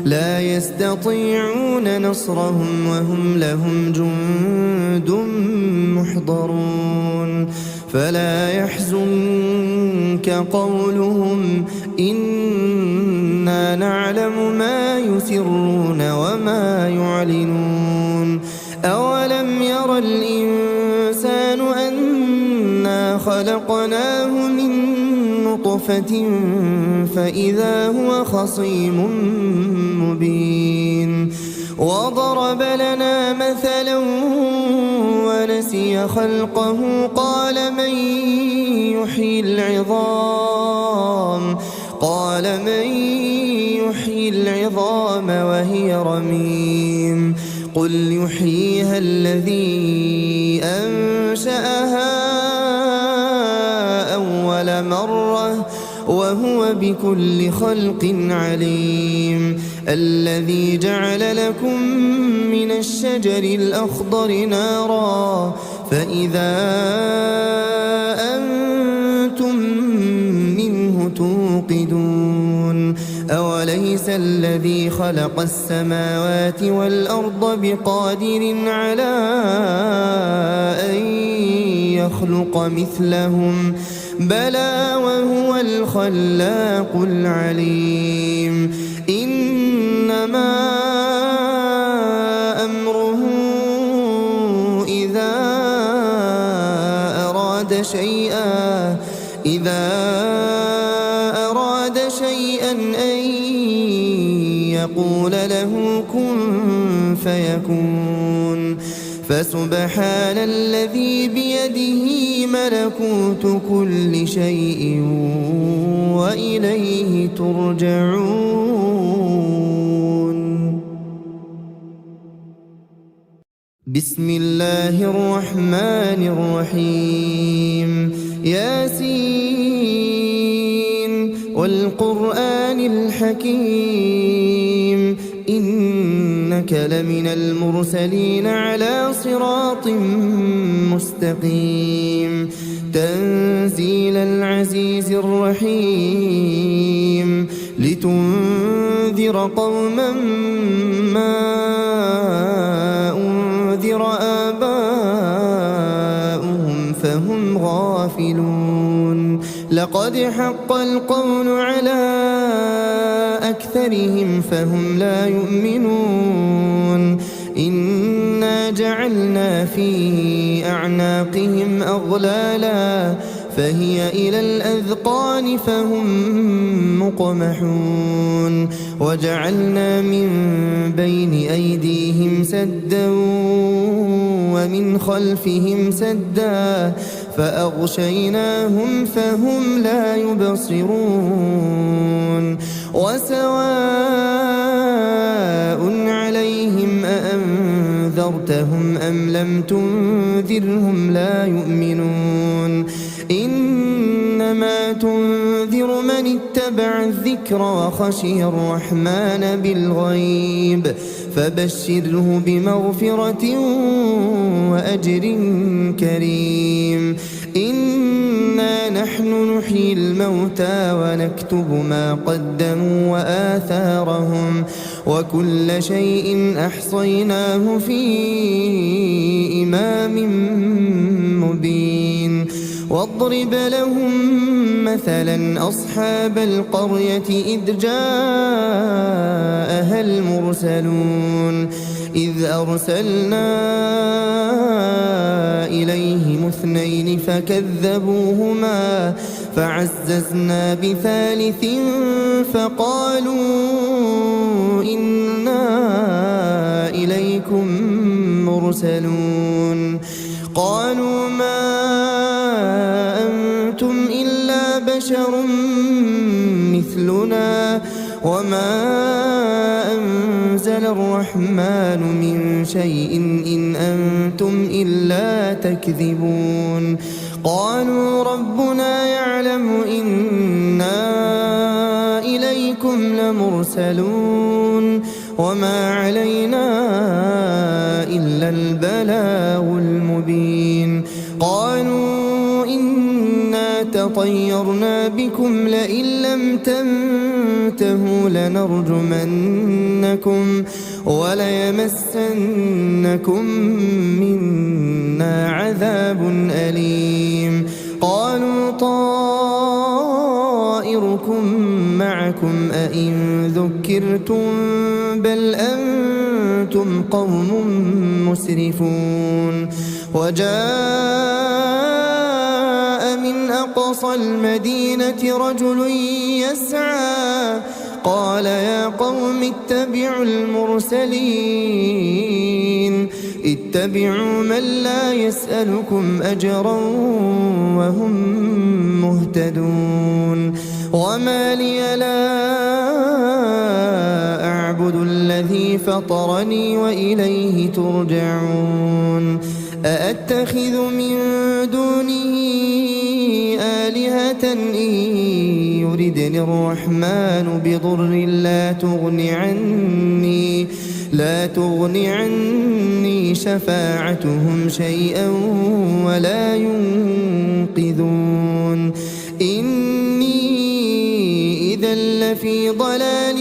A: لا يستطيعون نصرهم وهم لهم جند محضرون فلا يحزنك قولهم إنا نعلم ما يسرون وما يعلنون أولم ير الإنسان أنا خلقناه من نطفة فإذا هو خصيم مبين وضرب لنا مثلا ونسي خلقه قال من يحيي العظام وهي رميم قل يحييها الذي أنشأها أول مرة وهو بكل خلق عليم الذي جعل لكم من الشجر الأخضر نارا فإذا أنتم منه توقدون أوليس الذي خلق السماوات والأرض بقادر على أن يخلق مثلهم بلى وهو الخلاق العليم إنما أمره شيئا أن يقول له كن فيكون فسبحان الذي بيده ملكوت كل شيء وإليه ترجعون. بسم الله الرحمن الرحيم. ياسين والقرآن الحكيم إنك لمن المرسلين على صراط مستقيم تنزيل العزيز الرحيم لتنذر قوما ما أنذر آباؤهم فهم غافلون لقد حق القول على أكثرهم فهم لا يؤمنون إنا جعلنا في أعناقهم أغلالا فهي إلى الأذقان فهم مقمحون وجعلنا من بين أيديهم سدا ومن خلفهم سدا فأغشيناهم فهم لا يبصرون وسواء عليهم أأنذرتهم أم لم تنذرهم لا يؤمنون إنما تنذر من اتبع الذكر وخشي الرحمن بالغيب فبشره بمغفرة وأجر كريم إنا نحن نحيي الموتى ونكتب ما قدموا وآثارهم وكل شيء أحصيناه في إمام مبين واضرب لهم مثلا أصحاب القرية إذ جاءها المرسلون إذ أرسلنا إليهم اثنين فكذبوهما فعززنا بثالث فقالوا إنا إليكم مرسلون قالوا ما أنتم إلا بشر مثلنا وما أنزل الرحمن من شيء إن أنتم إلا تكذبون قالوا ربنا يعلم إنا إليكم لمرسلون وما علينا إلا البلاغ المبين قالوا إنا تطيرنا بكم لئن لم تنتهوا لنرجمنكم وليمسنكم منا عذاب أليم قالوا طائركم معكم أئن ذكرتم بل أنتم قوم مسرفون وجاء من أقصى المدينة رجل يسعى قال يا قوم اتبعوا المرسلين اتبعوا من لا يسألكم أجرا وهم مهتدون وما لي لا أعبد الذي فطرني وإليه ترجعون أأتخذ من دونه آلهة إن يردني الرحمن بضر لا تغني عني شفاعتهم شيئا ولا ينقذون إني إذا لفي ضلال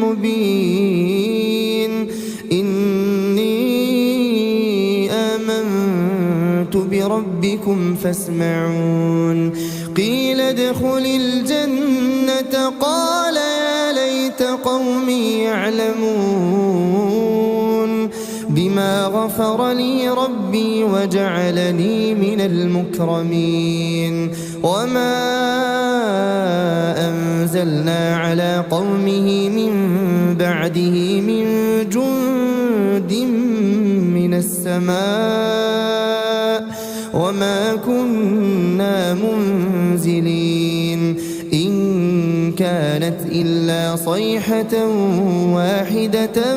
A: مبين إني آمنت بربكم فاسمعون قيل ادخل الجنة قال يا ليت قومي يعلمون بما غفر لي ربي وجعلني من المكرمين وما أنزل أنزلنا على قومه من بعده من جند من السماء وما كنا منزلين إن كانت إلا صيحة واحدة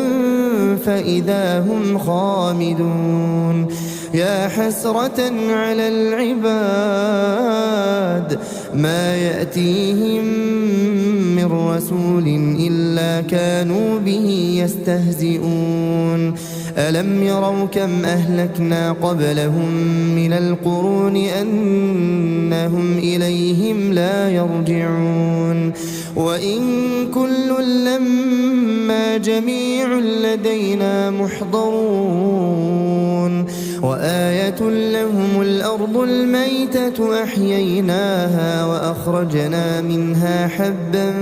A: فإذا هم خامدون يا حسرة على العباد ما يأتيهم من رسول إلا كانوا به يستهزئون ألم يروا كم أهلكنا قبلهم من القرون أنهم إليهم لا يرجعون وإن كل لما جميع لدينا محضرون وآية لهم الأرض الميتة أحييناها وأخرجنا منها حبا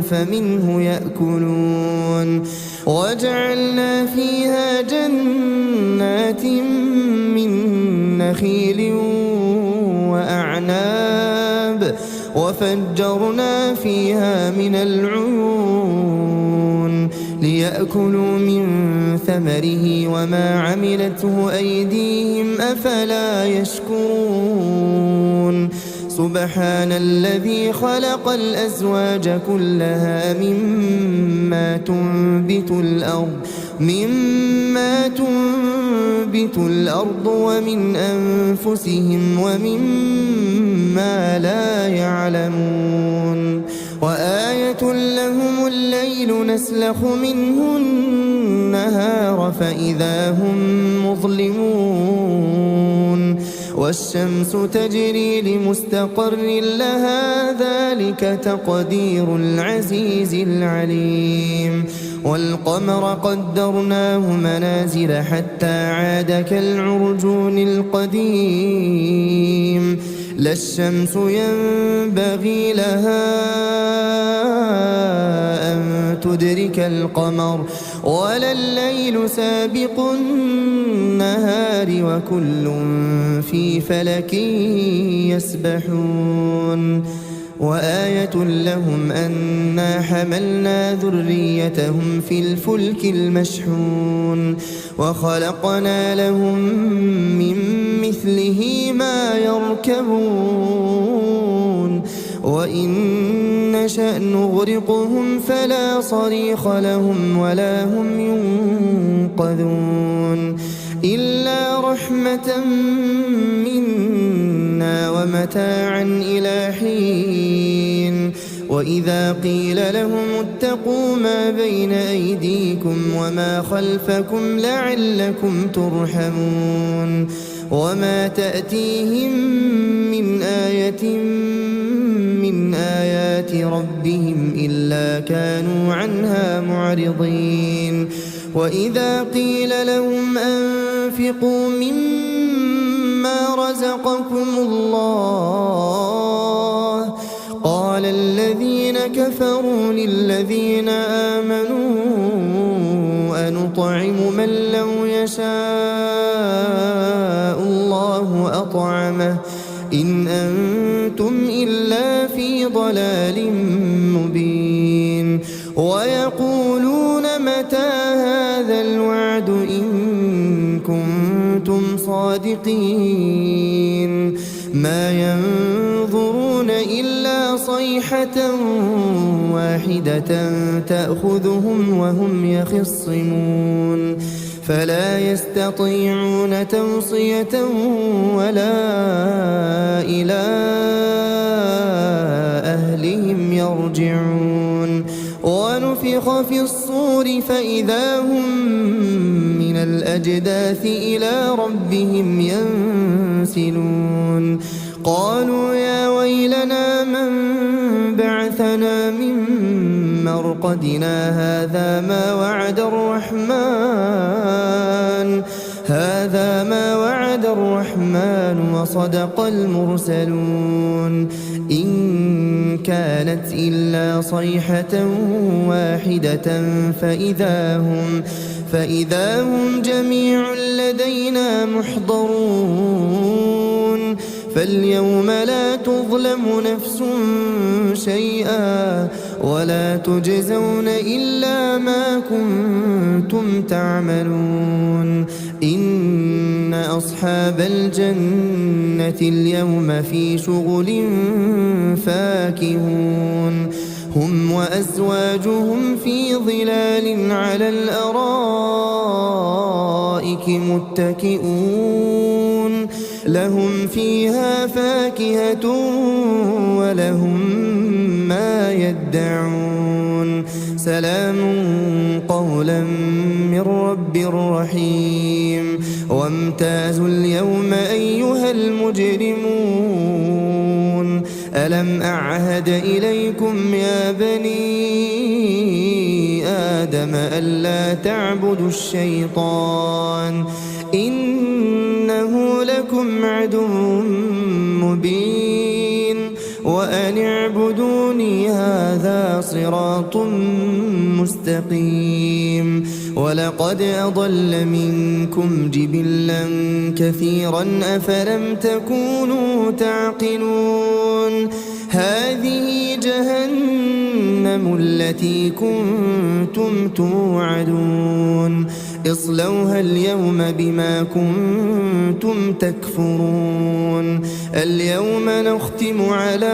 A: فمنه يأكلون وجعلنا فيها جنات من نخيل وأعناب وفجرنا فيها من العيون ليأكلوا من ثمره وما عملته أيديهم أفلا يشكرون سبحان الذي خلق الأزواج كلها مما تنبت الأرض ومن أنفسهم ومما لا يعلمون وآية لهم الليل نسلخ منه النهار فإذا هم مظلمون والشمس تجري لمستقر لها ذلك تقدير العزيز العليم والقمر قدرناه منازل حتى عاد كالعرجون القديم لا الشمس ينبغي لها أن تدرك القمر ولا الليل سابق النهار وكل في فلك يسبحون وآية لهم أنا حملنا ذريتهم في الفلك المشحون وخلقنا لهم من مثله ما يركبون وإن نشأ نغرقهم فلا صريخ لهم ولا هم ينقذون إلا رحمة منا ومتاعا إلى حين وإذا قيل لهم اتقوا ما بين أيديكم وما خلفكم لعلكم ترحمون وما تأتيهم من آية من آيات ربهم إلا كانوا عنها معرضين وإذا قيل لهم أنفقوا مما رزقكم الله قال الذين كفروا للذين آمنوا أنطعم من لو يشاء الله أطعمه إن أنتم إلا في ضلال مبين ويقولون متى هذا الوعد إن كنتم صادقين ما ينظرون إلا صيحة واحدة تأخذهم وهم يخصمون فلا يستطيعون توصية ولا إلى أهلهم يرجعون ونفخ في الصور فإذا هم من الأجداث إلى ربهم ينسلون قالوا يا ويلنا من بعثنا من مرقدنا هذا ما وعد الرحمن وصدق المرسلون إن كانت إلا صيحة واحدة فإذا هم جميع لدينا محضرون فاليوم لا تظلم نفس شيئا ولا تجزون إلا ما كنتم تعملون إن أصحاب الجنة اليوم في شغل فاكهون هم وأزواجهم في ظلال على الأرائك متكئون لهم فيها فاكهة ولهم ما يدعون سلام قولا من رب رحيم وامتازوا اليوم أيها المجرمون ألم أعهد إليكم يا بني آدم ألا تعبدوا الشيطان إنه لكم عدو مبين وأن اعبدوني هذا صراط مستقيم ولقد أضل منكم جبلا كثيرا أفلم تكونوا تعقلون هذه جهنم التي كنتم توعدون اصلوها اليوم بما كنتم تكفرون اليوم نختم على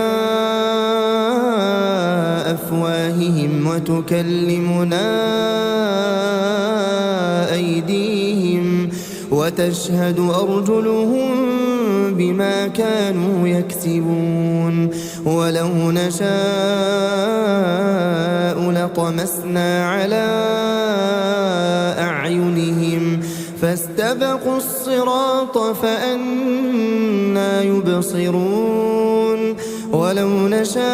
A: أفواههم وتكلمنا أيديهم وتشهد أرجلهم بما كانوا يكسبون ولو نشاء لطمسنا على أعينهم فاستبقوا الصراط فأنى يبصرون ولو نشاء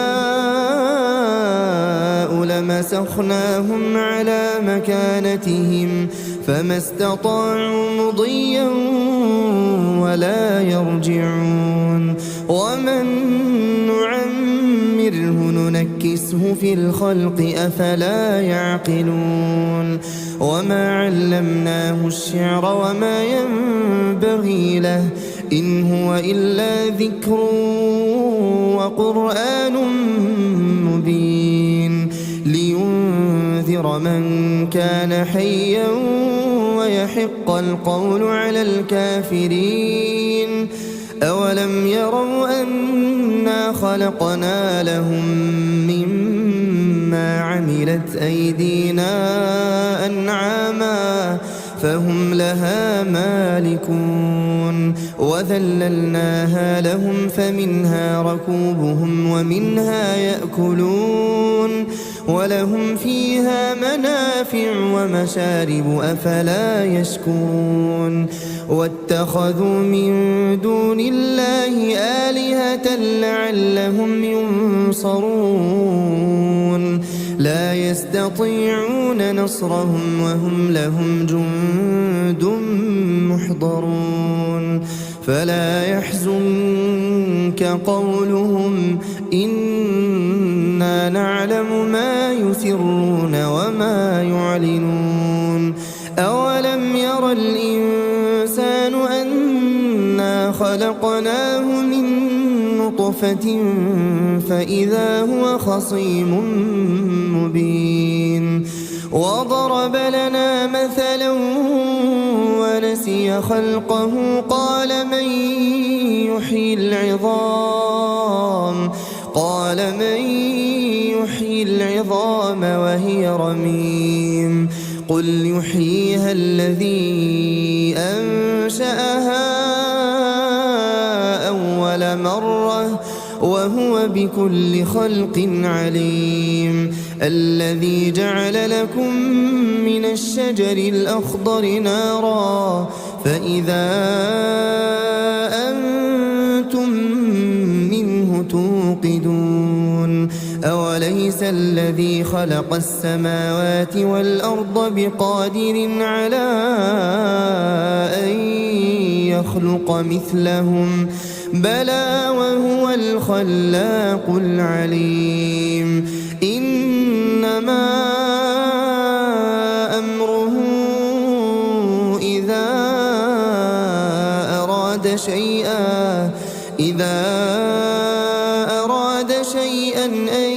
A: لمسخناهم على مكانتهم فما استطاعوا مضيا ولا يرجعون ومن نعمره ننكسه في الخلق أفلا يعقلون وما علمناه الشعر وما ينبغي له إن هو إلا ذكر وقرآن مبين لينذر من كان حيا ويحق القول على الكافرين أولم يروا أنا خلقنا لهم مما عملت أيدينا أنعاما فهم لها مالكون وذللناها لهم فمنها ركوبهم ومنها يأكلون ولهم فيها منافع ومشارب أفلا يشكرون واتخذوا من دون الله آلهة لعلهم ينصرون لا يستطيعون نصرهم وهم لهم جند محضرون فلا يحزنك قولهم إنا نعلم ما يسرون وما يعلنون أولم ير الإنسان أنا خلقناه من نطفة فإذا هو خصيم مبين وضرب لنا مثلا ونسي خلقه قال من يحيي العظام وهي رميم قل يحييها الذي أنشأها أول مرة وهو بكل خلق عليم الذي جعل لكم من الشجر الأخضر نارا فإذا أنتم منه توقدون أوليس الذي خلق السماوات والأرض بقادر على أن يخلق مثلهم بلى وهو الخلاق العليم إنما أمره إذا إذا أراد شيئا أن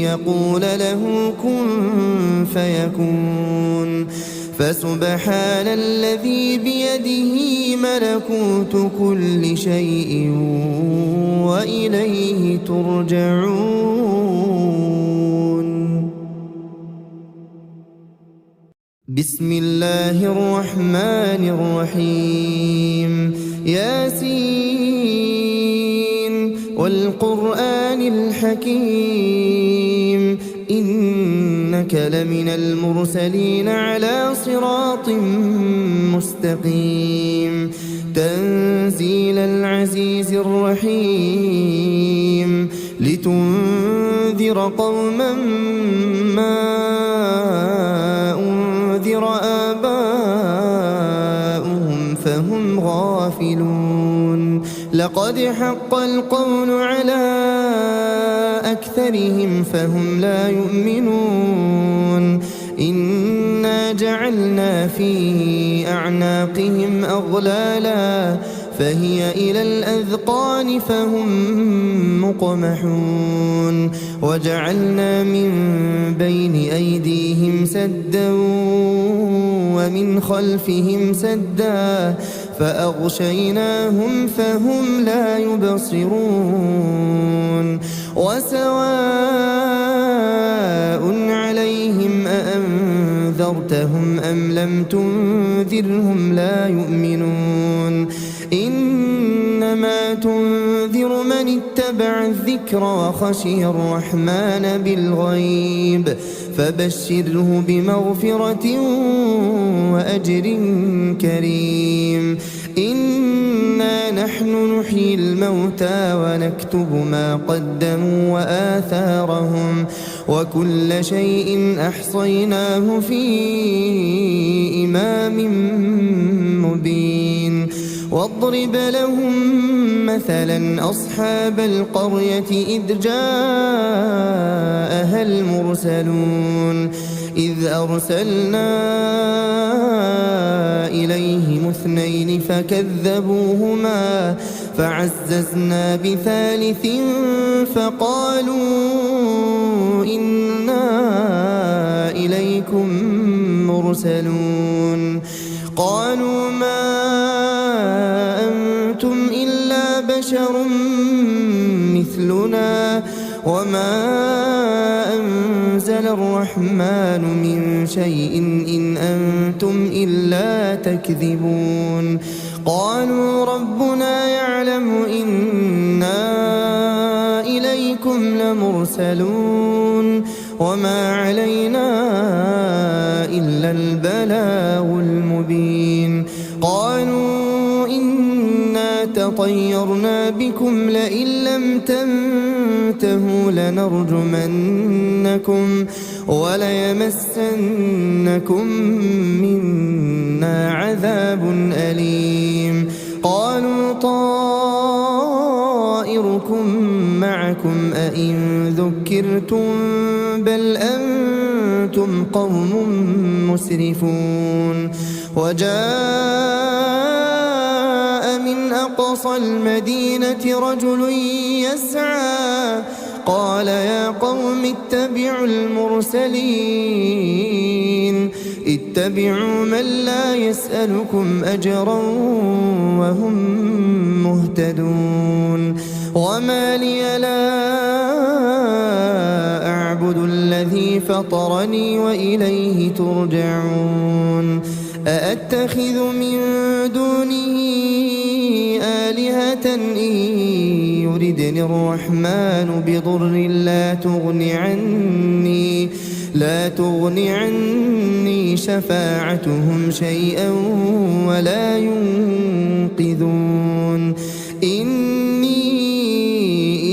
A: يقول له كن فيكون فسبحان الذي بيده ملكوت كل شيء وإليه ترجعون. بسم الله الرحمن الرحيم. ياسين والقرآن الحكيم إنك لمن المرسلين على صراط مستقيم تنزيل العزيز الرحيم لتنذر قوما ما أنذر آباؤهم فهم غافلون لقد حق القول على أكثرهم فهم لا يؤمنون إنا جعلنا في أعناقهم أغلالا فهي إلى الأذقان فهم مقمحون وجعلنا من بين أيديهم سدا ومن خلفهم سدا فأغشيناهم فهم لا يبصرون وسواء عليهم أأنذرتهم أم لم تنذرهم لا يؤمنون إنما تنذر من اتبع الذكر وخشي الرحمن بالغيب فبشره بمغفرة وأجر كريم إنا نحن نحيي الموتى ونكتب ما قدموا وآثارهم وكل شيء أحصيناه في إمام مبين واضرب لهم مثلا أصحاب القرية إذ جاءها المرسلون إذ أرسلنا إليهم اثنين فكذبوهما فعززنا بثالث فقالوا إنا إليكم مرسلون قالوا ما أنتم إلا بشر مثلنا وما أنزل الرحمن من شيء إن أنتم إلا تكذبون قالوا ربنا يعلم إنا إليكم لمرسلون وما علينا إلا البلاغ المبين قالوا إنا تطيرنا بكم لئن لم تنتهوا لنرجمنكم وليمسنكم منا عذاب أليم قالوا طائركم معكم أئن ذكرتم بل أنتم قوم مسرفون وجاء من أقصى المدينة رجل يسعى قال يا قوم اتبعوا المرسلين اتبعوا من لا يسألكم أجرا وهم مهتدون وما لي لا أعبد الذي فطرني وإليه ترجعون أأتخذ من دونه آلهة إن يردني الرحمن بضر لا تغن عني شفاعتهم شيئا ولا ينقذون إني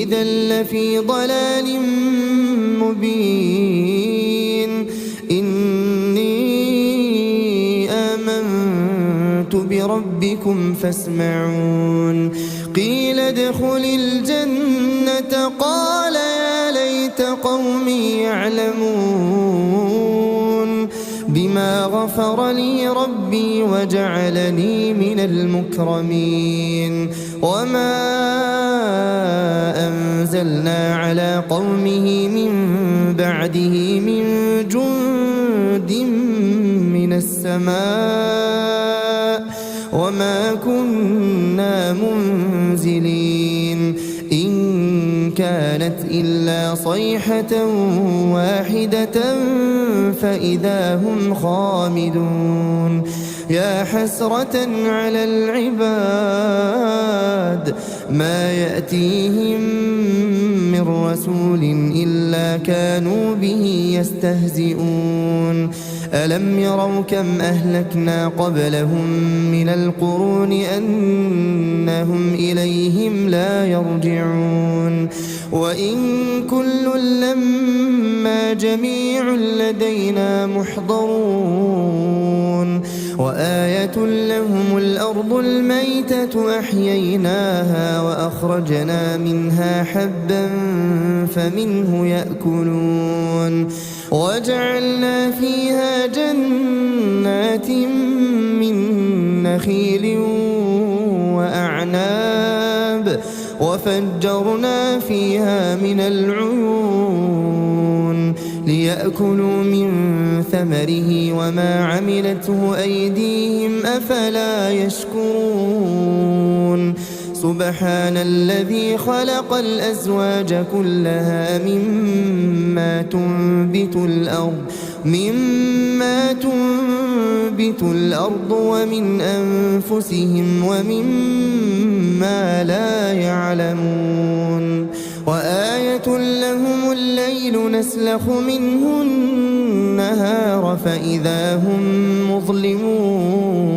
A: إذا لفي ضلال مبين إني آمنت بربكم فاسمعون قيل ادخل الجنة قال يا ليت قومي يعلمون بما غفر لي ربي وجعلني من المكرمين وما أنزلنا على قومه من بعده من جند من السماء وما كنا منزلين إن كانت إلا صيحة واحدة فإذا هم خامدون يا حسرة على العباد ما يأتيهم من رسول إلا كانوا به يستهزئون ألم يروا كم أهلكنا قبلهم من القرون أنهم إليهم لا يرجعون وإن كل لما جميع لدينا محضرون وآية لهم الأرض الميتة أحييناها وأخرجنا منها حبا فمنه يأكلون وجعلنا فيها جنات من نخيل وأعناب وفجرنا فيها من العيون ليأكلوا من ثمره وما عملته أيديهم أفلا يشكرون سبحان الذي خلق الأزواج كلها مما تنبت الأرض ومن أنفسهم ومما لا يعلمون وآية لهم الليل نسلخ منه النهار فإذا هم مظلمون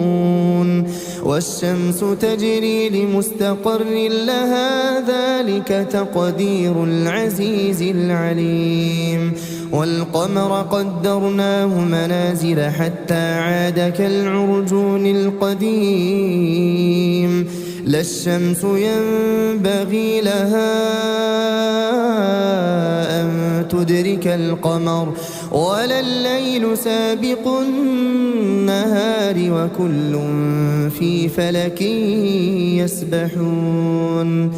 A: والشمس تجري لمستقر لها ذلك تقدير العزيز العليم والقمر قدرناه منازل حتى عاد كالعرجون القديم لا الشمس ينبغي لها أن تدرك القمر ولا الليل سابق النهار وكل في فلك يسبحون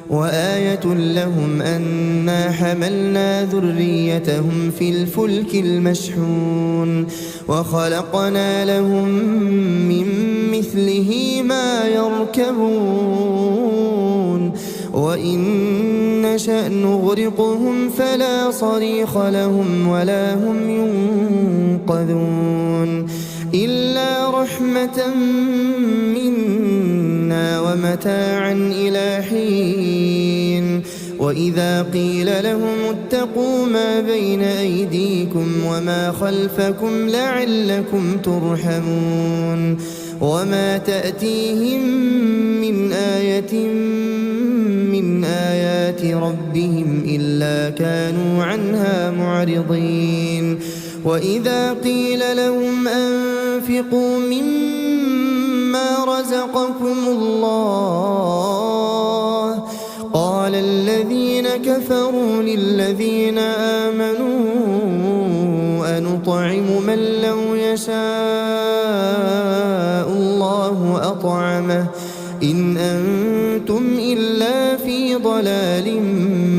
A: وآية لهم أنا حملنا ذريتهم في الفلك المشحون وخلقنا لهم من مثله ما يركبون وإن نشأ نغرقهم فلا صريخ لهم ولا هم ينقذون إلا رحمة منا ومتاعا إلى حين وإذا قيل لهم اتقوا ما بين أيديكم وما خلفكم لعلكم ترحمون وما تأتيهم من آية من آيات ربهم إلا كانوا عنها معرضين وإذا قيل لهم أنفقوا مما رزقكم الله قال الذين كفروا للذين آمنوا أنطعم من لو يشاء الله أطعمه إن أنتم إلا في ضلال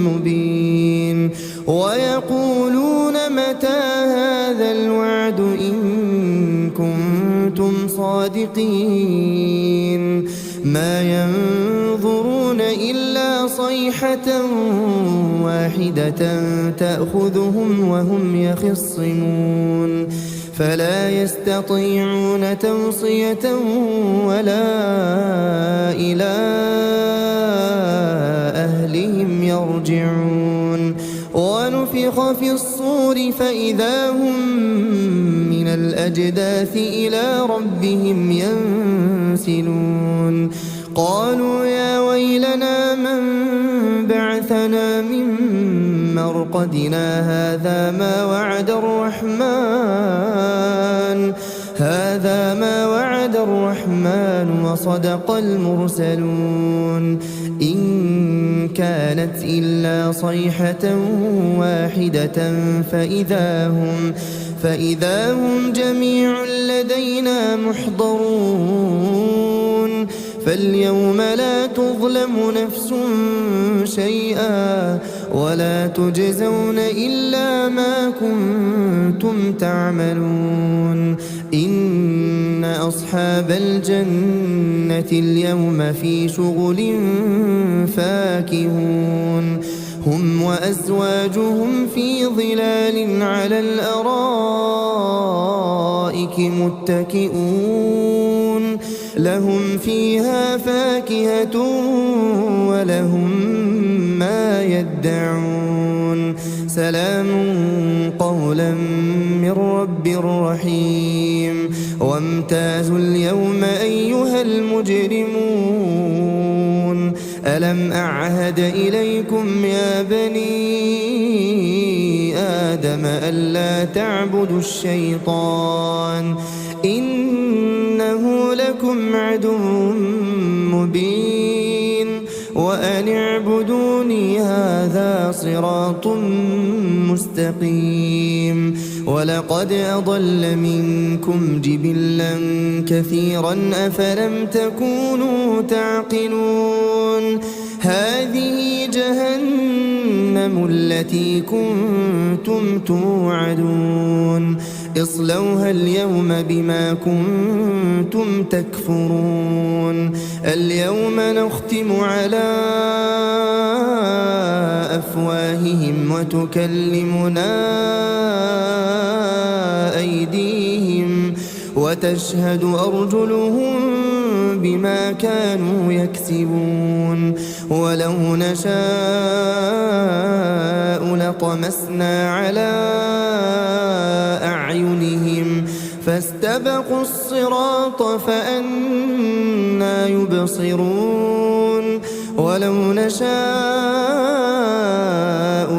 A: مبين ويقولون متى هذا الوعد إن كنتم صادقين ما ينظرون إلا صيحة واحدة تأخذهم وهم يخصمون فلا يستطيعون توصية ولا إلى أهلهم يرجعون ونفخ في الصور فإذا هم من الأجداث إلى ربهم ينسلون قالوا يا ويلنا من بعثنا من مرقدنا هذا ما وعد الرحمن وصدق المرسلون إن كانت إلا صيحة واحدة فإذا هم جميع لدينا محضرون فاليوم لا تظلم نفس شيئا ولا تجزون إلا ما كنتم تعملون إن أصحاب الجنة اليوم في شغل فاكهون هم وأزواجهم في ظلال على الأرائك متكئون لهم فيها فاكهة ولهم ما يدعون سلام قولا من رب رحيم وامتازوا اليوم أيها المجرمون ألم أعهد إليكم يا بني آدم ألا تعبدوا الشيطان إنه لكم عدو مبين وأن اعبدوني هذا صراط مستقيم ولقد أضل منكم جبلا كثيرا أفلم تكونوا تعقلون هذه جهنم التي كنتم توعدون اصلوها اليوم بما كنتم تكفرون اليوم نختم على أفواههم وتكلمنا أيديهم وتشهد أرجلهم بما كانوا يكسبون ولو نشاء لطمسنا على أعينهم فاستبقوا الصراط فأنى يبصرون ولو نشاء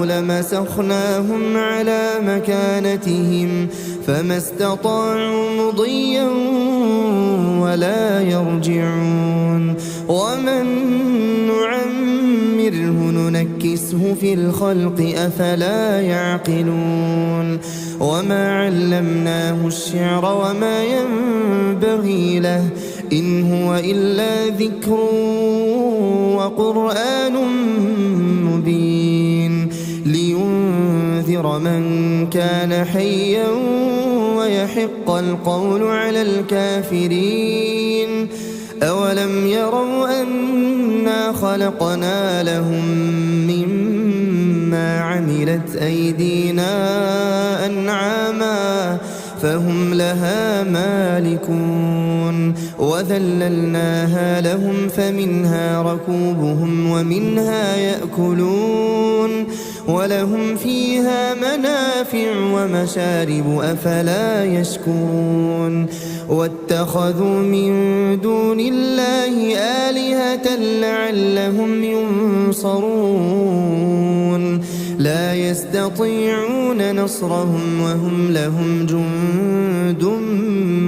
A: لمسخناهم على مكانتهم فما استطاعوا مضيا ولا يرجعون ومن نعمره ننكسه في الخلق أفلا يعقلون وما علمناه الشعر وما ينبغي له إن هو إلا ذكر وقرآن مبين لينذر من كان حيا ويحق القول على الكافرين أولم يروا أنا خلقنا لهم مما عملت أيدينا أنعاما فهم لها مالكون وذللناها لهم فمنها ركوبهم ومنها يأكلون ولهم فيها منافع ومشارب أفلا يشكرون واتخذوا من دون الله آلهة لعلهم ينصرون لا يستطيعون نصرهم وهم لهم جند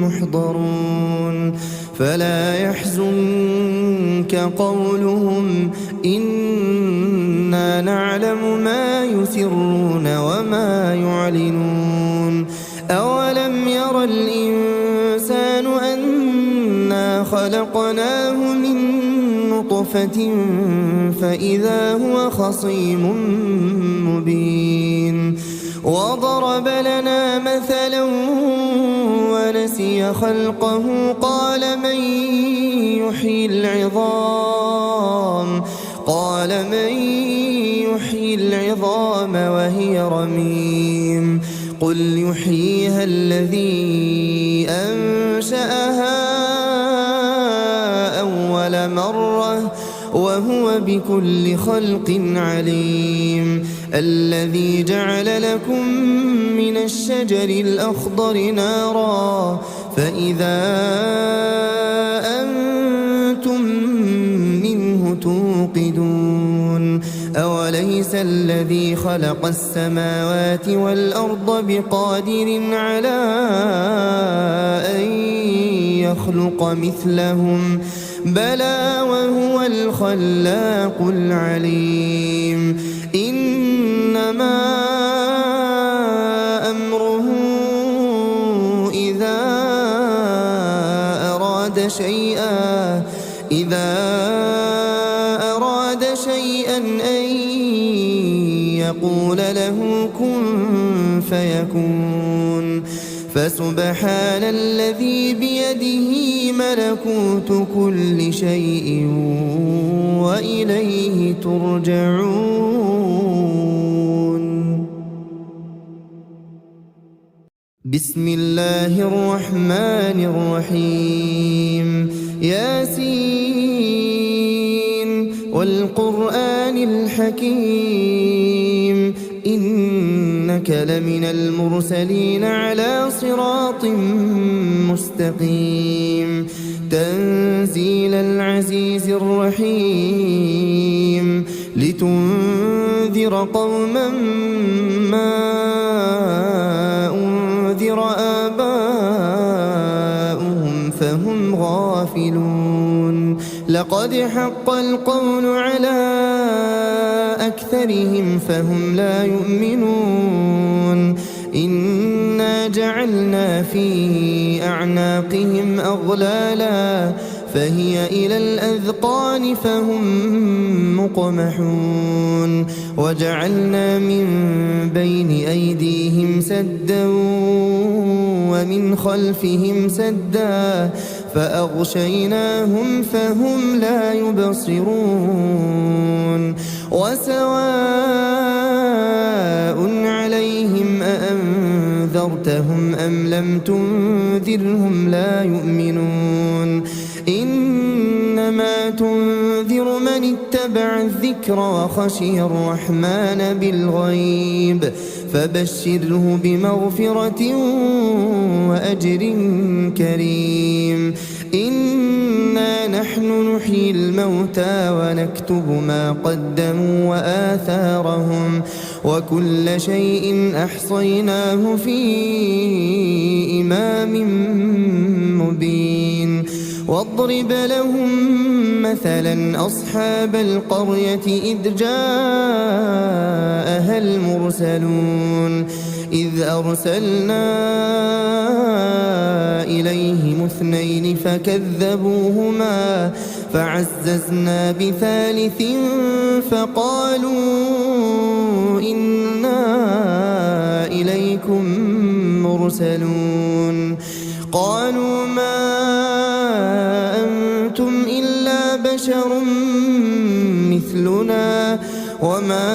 A: محضرون فلا يحزنك قولهم إنا نعلم ما يسرون وما يعلنون أولم ير الإنسان أنا خلقناه من نطفة فإذا هو خصيم مبين وضرب لنا مثلا ونسي خلقه قال من يحيي العظام وهي رميم قل يحييها الذي أنشأها أول مرة وهو بكل خلق عليم الذي جعل لكم من الشجر الأخضر نارا فإذا أنتم منه توقدون أوليس الذي خلق السماوات والأرض بقادر على أن يخلق مثلهم بلى وهو الخلاق العليم إنما أمره أراد شيئا أن يقول له كن فيكون فسبحان الذي بيده ملكوت كل شيء وإليه ترجعون. بسم الله الرحمن الرحيم. ياسين والقرآن الحكيم إنك لمن المرسلين على صراط مستقيم تنزيل العزيز الرحيم لتنذر قوما ما أنذر آباؤهم فهم غافلون. لقد حق القول على أكثرهم فهم لا يؤمنون. إنا جعلنا في أعناقهم أغلالا فهي إلى الأذقان فهم مقمحون. وجعلنا من بين أيديهم سدا ومن خلفهم سدا فأغشيناهم فهم لا يبصرون. وسواء عليهم أأنذرتهم أم لم تنذرهم لا يؤمنون. إنما تنذر من اتبع الذكر وخشي الرحمن بالغيب فبشره بمغفرة وأجر كريم. إنا نحن نحيي الموتى ونكتب ما قدموا وآثارهم وكل شيء أحصيناه في إمام مبين. واضرب لهم مثلا أصحاب القرية إذ جاءها المرسلون إذ أرسلنا إليهم اثنين فكذبوهما فعززنا بثالث فقالوا إنا إليكم مرسلون. قالوا ما أنتم إلا بشر مثلنا وما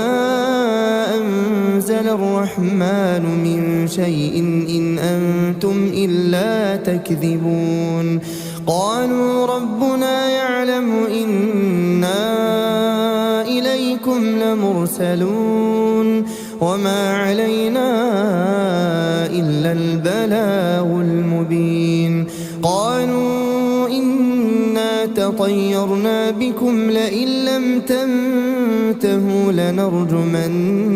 A: أنزل الرحمن من شيء إن أنتم إلا تكذبون. قالوا ربنا يعلم إنا إليكم لمرسلون وما علينا إلا البلاغ المبين. قالوا إنا تطيرنا بكم لئن لم تنتهوا لنرجمنكم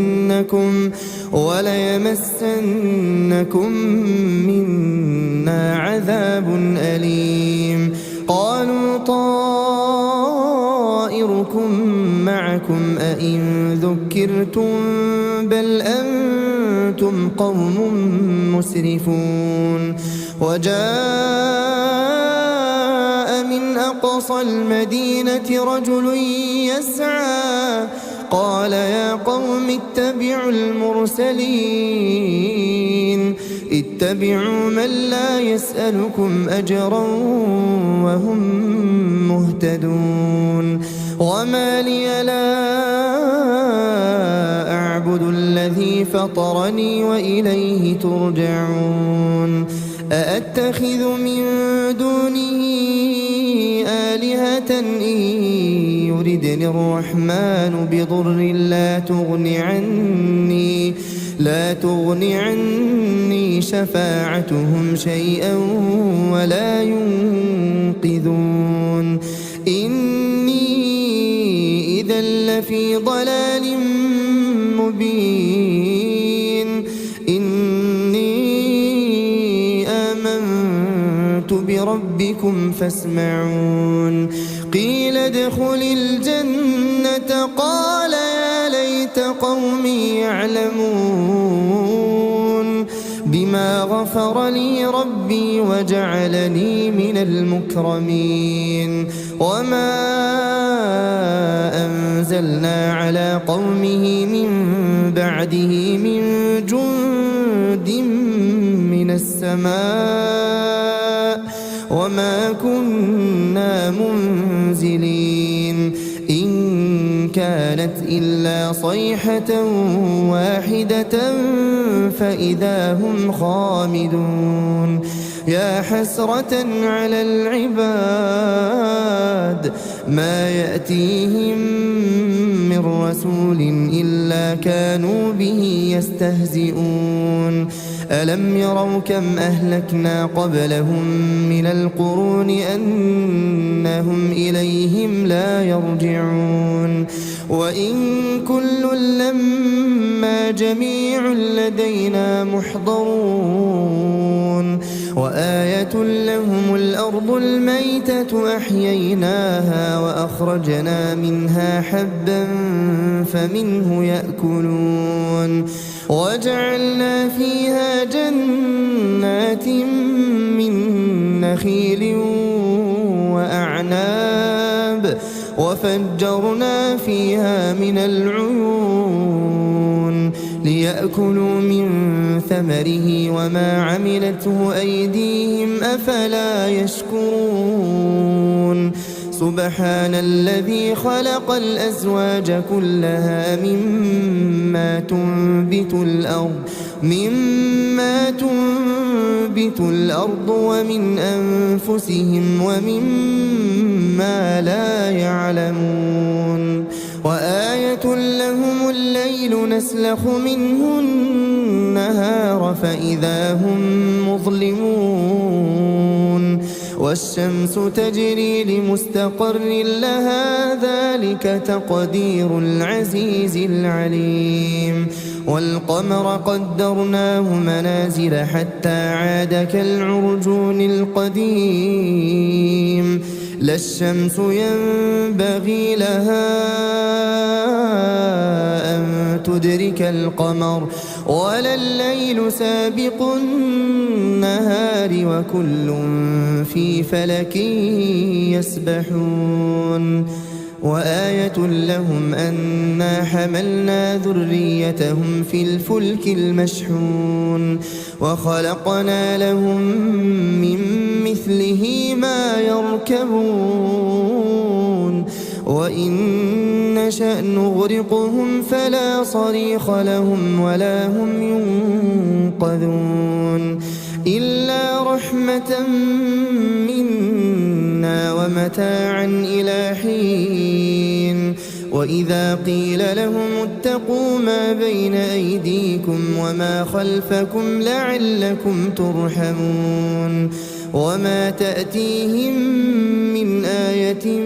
A: وليمسنكم منا عذاب أليم. قالوا طائركم معكم أئن ذكرتم بل أنتم قوم مسرفون. وجاء من أقصى المدينة رجل يسعى قال يا قوم اتبعوا المرسلين اتبعوا من لا يسألكم أجرا وهم مهتدون. وما لي لا أعبد الذي فطرني وإليه ترجعون. أأتخذ من دونه آلهة إن يردني الرحمن بضر لا تغني عني شفاعتهم شيئا ولا ينقذون. إني إذا لفي ضلال مبين. إني آمنت بربكم فاسمعون. قيل ادخل الجنة قال يا ليت قومي يعلمون. بما غفر لي ربي وجعلني من المكرمين وما أنزلنا على قومه من بعده من جند من السماء وما كنا منزلين إن كانت إلا صيحة واحدة فإذا هم خامدون يا حسرة على العباد ما يأتيهم من رسول إلا كانوا به يستهزئون ألم يروا كم أهلكنا قبلهم من القرون أنهم إليهم لا يرجعون وإن كل لما جميع لدينا محضرون وآية لهم الأرض الميتة أحييناها وأخرجنا منها حبا فمنه يأكلون وجعلنا فيها جنات من نخيل وأعناب وفجرنا فيها من العيون ليأكلوا من ثمره وما عملته أيديهم أفلا يشكرون سبحان الذي خلق الأزواج كلها مما تنبت الأرض ومن أنفسهم ومما لا يعلمون وآية لهم الليل نسلخ منه النهار فإذا هم مظلمون والشمس تجري لمستقر لها ذلك تقدير العزيز العليم والقمر قدرناه منازل حتى عاد كالعرجون القديم لا الشمس ينبغي لها أن تدرك القمر ولا الليل سابق النهار وكل في فلك يسبحون وآية لهم أنا حملنا ذريتهم في الفلك المشحون وخلقنا لهم من مثله ما يركبون وإن نشأ نغرقهم فلا صريخ لهم ولا هم ينقذون إلا رحمة منا ومتاعا إلى حين وإذا قيل لهم اتقوا ما بين أيديكم وما خلفكم لعلكم ترحمون وما تأتيهم من آية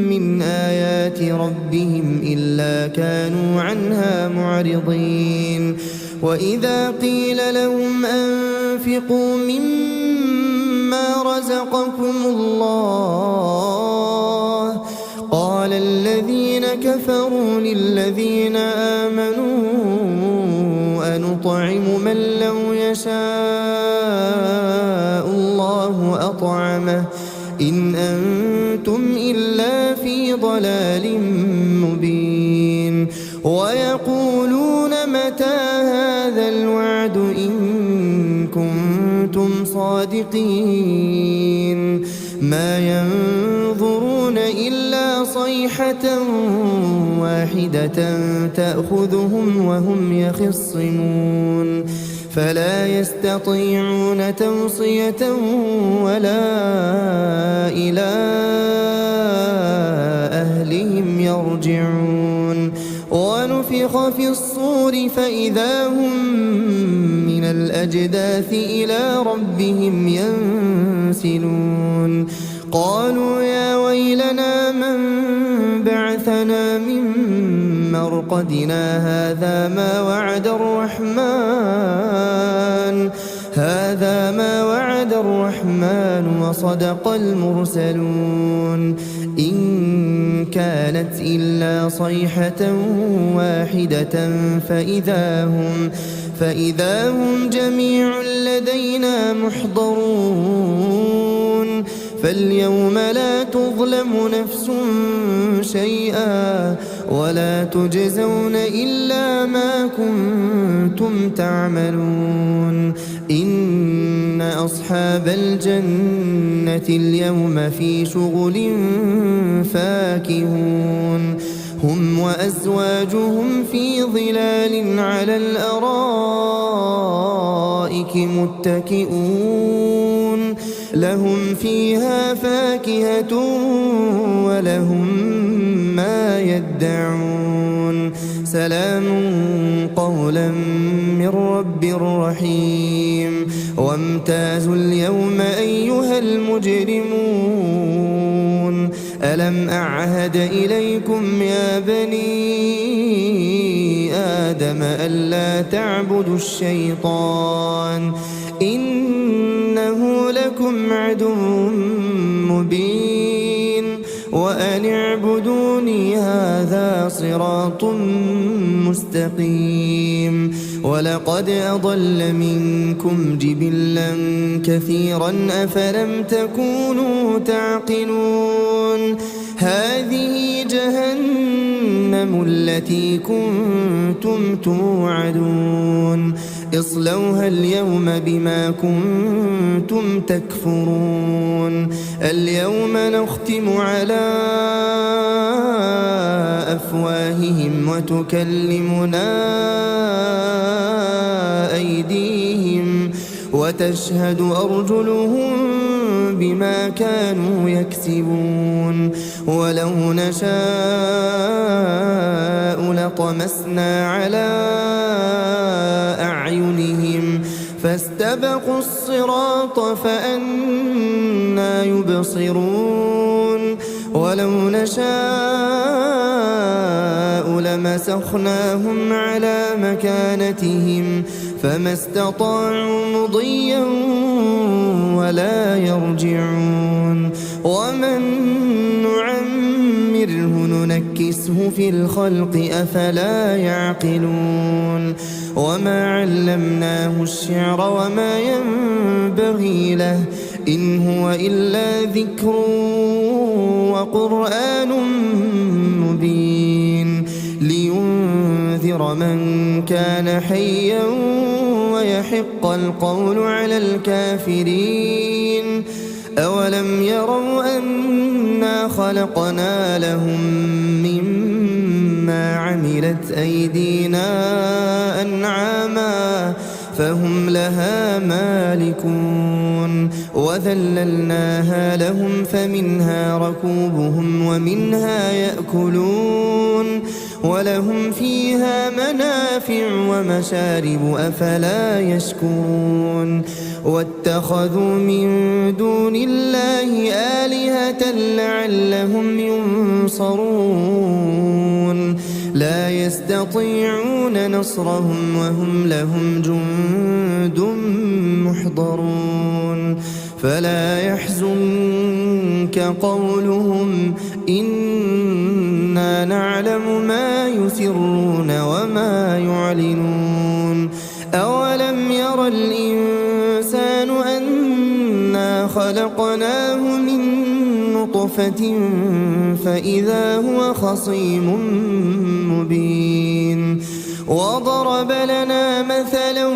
A: من آيات ربهم إلا كانوا عنها معرضين وإذا قيل لهم أنفقوا مما رزقكم الله قال الذين كفروا للذين آمنوا أنطعم من لو يشاء الله أطعمه إن أنتم إلا في ضلال مبين ويقولون متى هذا الوعد إن كنتم صادقين ما ينظرون إلا صيحة واحدة تأخذهم وهم يخصمون فلا يستطيعون توصية ولا إلى أهلهم يرجعون ونفخ في الصور فإذا هم من الأجداث إلى ربهم ينسلون قالوا يا ويلنا من بعثنا من مرقدنا هذا ما وعد الرحمن وصدق المرسلون إن كانت إلا صيحة واحدة فإذا هم جميع لدينا محضرون فاليوم لا تظلم نفس شيئا ولا تجزون إلا ما كنتم تعملون إن أصحاب الجنة اليوم في شغل فاكهون هم وأزواجهم في ظلال على الأرائك متكئون لهم فيها فاكهة ولهم ما يدعون سلام قولا من رب رحيم وامتازوا اليوم أيها المجرمون ألم أعهد إليكم يا بني آدم ألا تعبدوا الشيطان إنه لكم عدو مبين وأن اعبدوني هذا صراط مستقيم ولقد أضل منكم جبلا كثيرا أفلم تكونوا تعقلون هذه جهنم التي كنتم توعدون اصلوها اليوم بما كنتم تكفرون اليوم نختم على أفواههم وتكلمنا أيديهم وتشهد أرجلهم بما كانوا يكسبون ولو نشاء لطمسنا على أعينهم فاستبقوا الصراط فأنى يبصرون ولو نشاء لمسخناهم على مكانتهم فما استطاعوا مضيا ولا يرجعون ومن نعمره ننكسه في الخلق أفلا يعقلون وما علمناه الشعر وما ينبغي له إن هو إلا ذكر وقرآن مبين لينذر من كان حيا ويحق القول على الكافرين أولم يروا أنا خلقنا لهم مما عملت أيدينا أنعاما فهم لها مالكون وذللناها لهم فمنها ركوبهم ومنها يأكلون ولهم فيها منافع ومشارب أفلا يشكرون واتخذوا من دون الله آلهة لعلهم ينصرون لا يستطيعون نصرهم وهم لهم جند محضرون فلا يحزنك قولهم إنا نعلم ما يسرون وما يعلنون أولم ير الإنسان أنا خلقناه من نطفة فإذا هو خصيم مبين وضرب لنا مثلا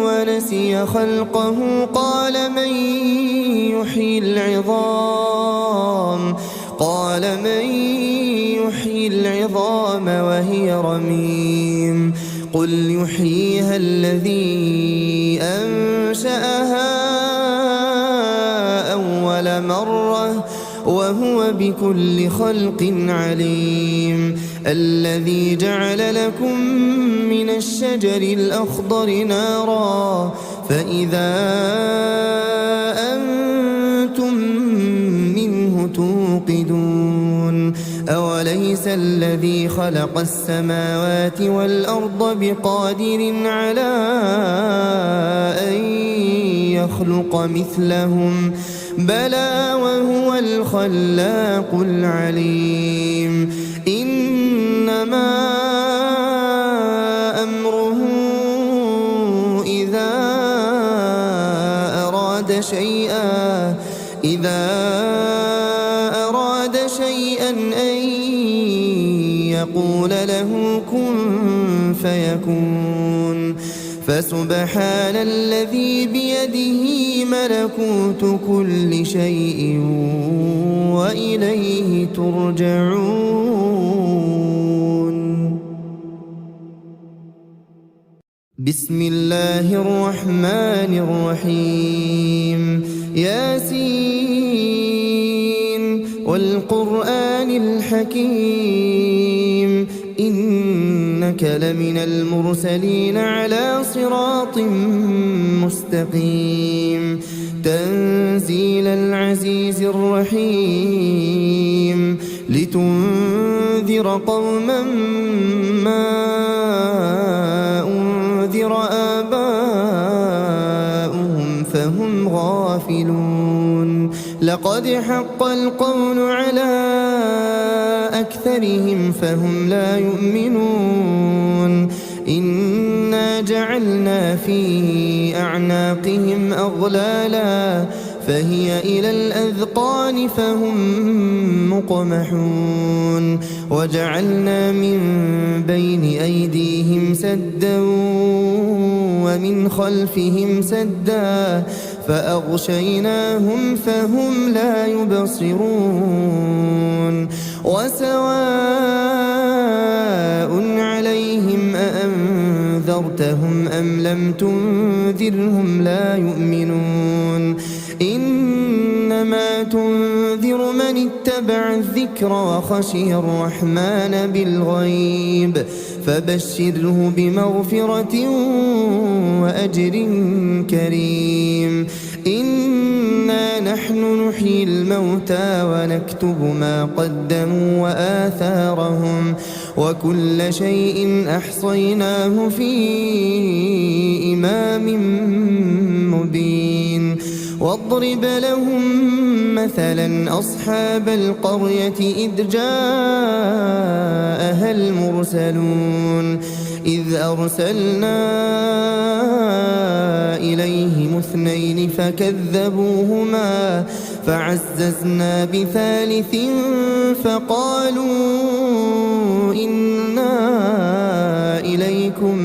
A: ونسي خلقه قال من يحيي العظام وهي رميم قل يحييها الذي أنشأها أول مرة وهو بكل خلق عليم الذي جعل لكم من الشجر الأخضر نارا فإذا أنتم منه توقدون أوليس الذي خلق السماوات والأرض بقادر على أن يخلق مثلهم بلى وهو الخلاق العليم إنما أمره أراد شيئا أن يقول له كن فيكون فسبحان الذي بيده ملكوت كل شيء وإليه ترجعون. بسم الله الرحمن الرحيم. ياسين والقرآن الحكيم إنك لمن المرسلين على صراط مستقيم تنزيل العزيز الرحيم لتنذر قوما ما أنذر آباؤهم فهم غافلون. لقد حق القول على أكثرهم فهم لا يؤمنون. إنا جعلنا في أعناقهم أغلالا فهي إلى الأذقان فهم مقمحون. وجعلنا من بين أيديهم سدا ومن خلفهم سدا فأغشيناهم فهم لا يبصرون. وسواء عليهم أأنذرتهم أم لم تنذرهم لا يؤمنون. إنما تنذر من اتبع الذكر وخشي الرحمن بالغيب فبشره بمغفرة وأجر كريم. إنا نحن نحيي الموتى ونكتب ما قدموا وآثارهم وكل شيء أحصيناه في إمام مبين. واضرب لهم مثلا أصحاب القرية إذ جاءها المرسلون إذ أرسلنا إليهم اثنين فكذبوهما فعززنا بثالث فقالوا إنا إليكم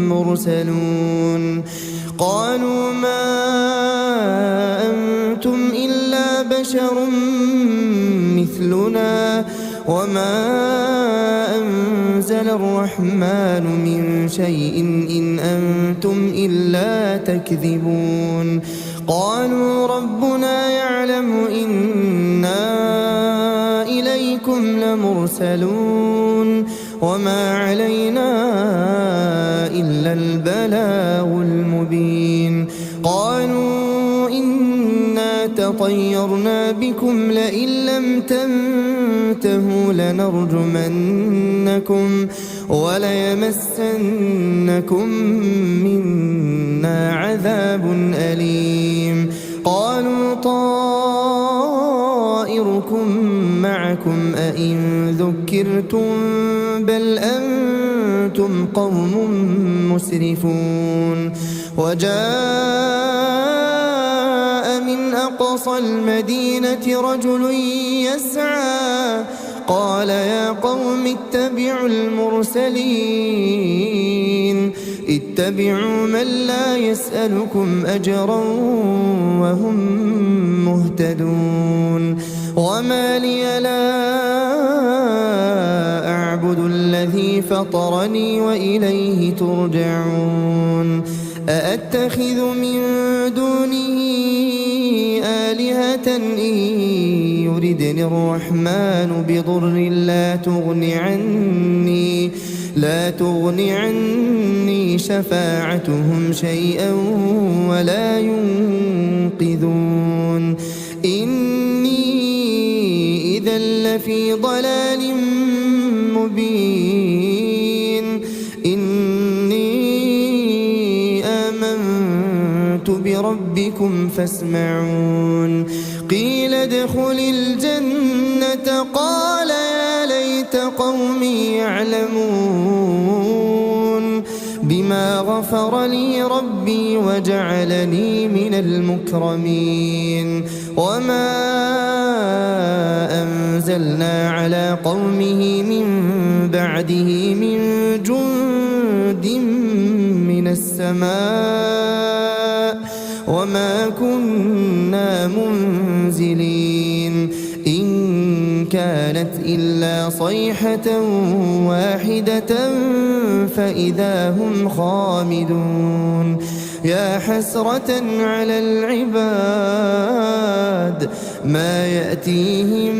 A: مرسلون. قالوا ما أنتم إلا بشر مثلنا وما أنزل الرحمن من شيء إن أنتم إلا تكذبون. قالوا ربنا يعلم إنا إليكم لمرسلون وما علينا إلا البلاغ المبين. قالوا إنا تطيرنا بكم لئن لم تنتهوا لنرجمنكم وليمسنكم منا عذاب أليم. قالوا طائركم معكم أئن ذكرتم بل أنتم قوم مسرفون. وجاء من أقصى المدينة رجل يسعى قال يا قوم اتبعوا المرسلين اتبعوا من لا يسألكم أجرا وهم مهتدون. وما لي لا أعبد الذي فطرني وإليه ترجعون. أأتخذ من دونه آلهة إن يردني الرحمن بضر لا تغني عني شفاعتهم شيئا ولا ينقذون. إني إذا لفي ضلال مبين. إني آمنت بربكم فاسمعون. قيل ادخل الجنة قال يا ليت قومي يعلمون. بما بما غفر لي ربي وجعلني من المكرمين وما أنزلنا على قومه من بعده من جند من السماء وما كنا منزلين إن كانت إلا صيحة واحدة فإذا هم خامدون يا حسرة على العباد ما يأتيهم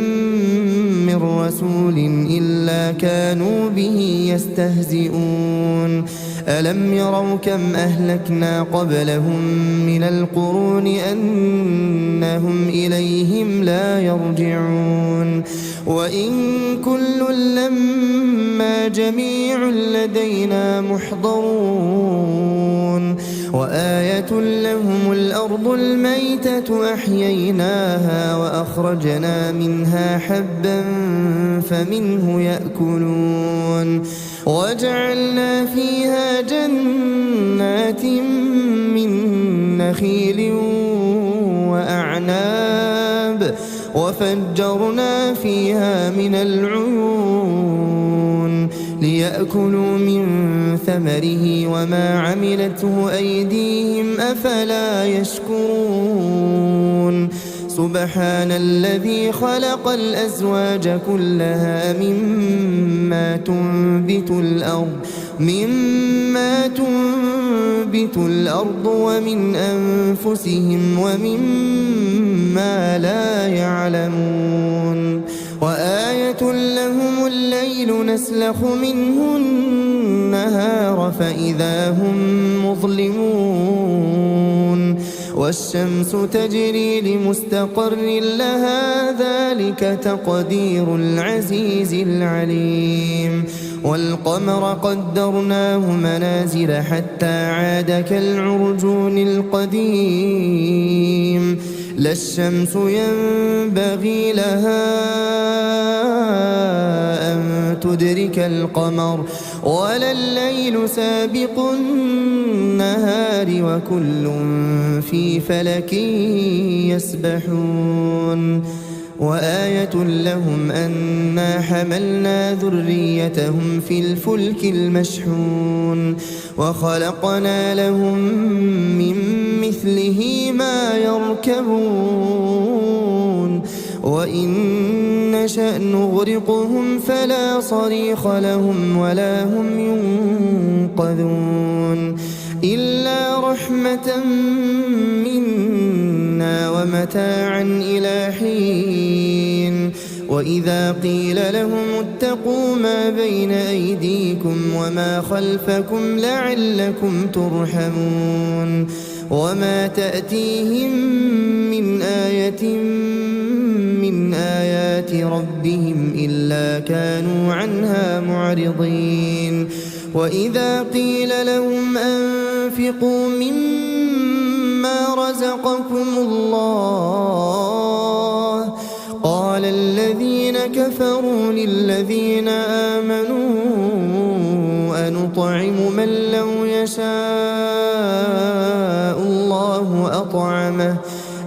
A: من رسول إلا كانوا به يستهزئون ألم يروا كم أهلكنا قبلهم من القرون أنهم إليهم لا يرجعون وإن كل لما جميع لدينا محضرون وآية لهم الأرض الميتة أحييناها وأخرجنا منها حبا فمنه يأكلون وجعلنا فيها جنات من نخيل وأعناب وفجرنا فيها من العيون ليأكلوا من ثمره وما عملته أيديهم أفلا يشكرون سبحان الذي خلق الأزواج كلها مما تنبت الأرض ومن أنفسهم ومما لا يعلمون وآية لهم الليل نسلخ منه النهار فإذا هم مظلمون والشمس تجري لمستقر لها ذلك تقدير العزيز العليم والقمر قدرناه منازل حتى عاد كالعرجون القديم لا الشمس ينبغي لها أن تدرك القمر ولا الليل سابق النهار وكل في فلك يسبحون وآية لهم أنا حملنا ذريتهم في الفلك المشحون وخلقنا لهم من مثله ما يركبون وإن نشأ نغرقهم فلا صريخ لهم ولا هم ينقذون إلا رحمة منا ومتاعا إلى حين وإذا قيل لهم اتقوا ما بين أيديكم وما خلفكم لعلكم ترحمون وما تأتيهم من آية من آيات ربهم إلا كانوا عنها معرضين وإذا قيل لهم أنفقوا مما رزقكم الله قال الذين كفروا للذين آمنوا أنطعم من لو يشاء الله أطعمه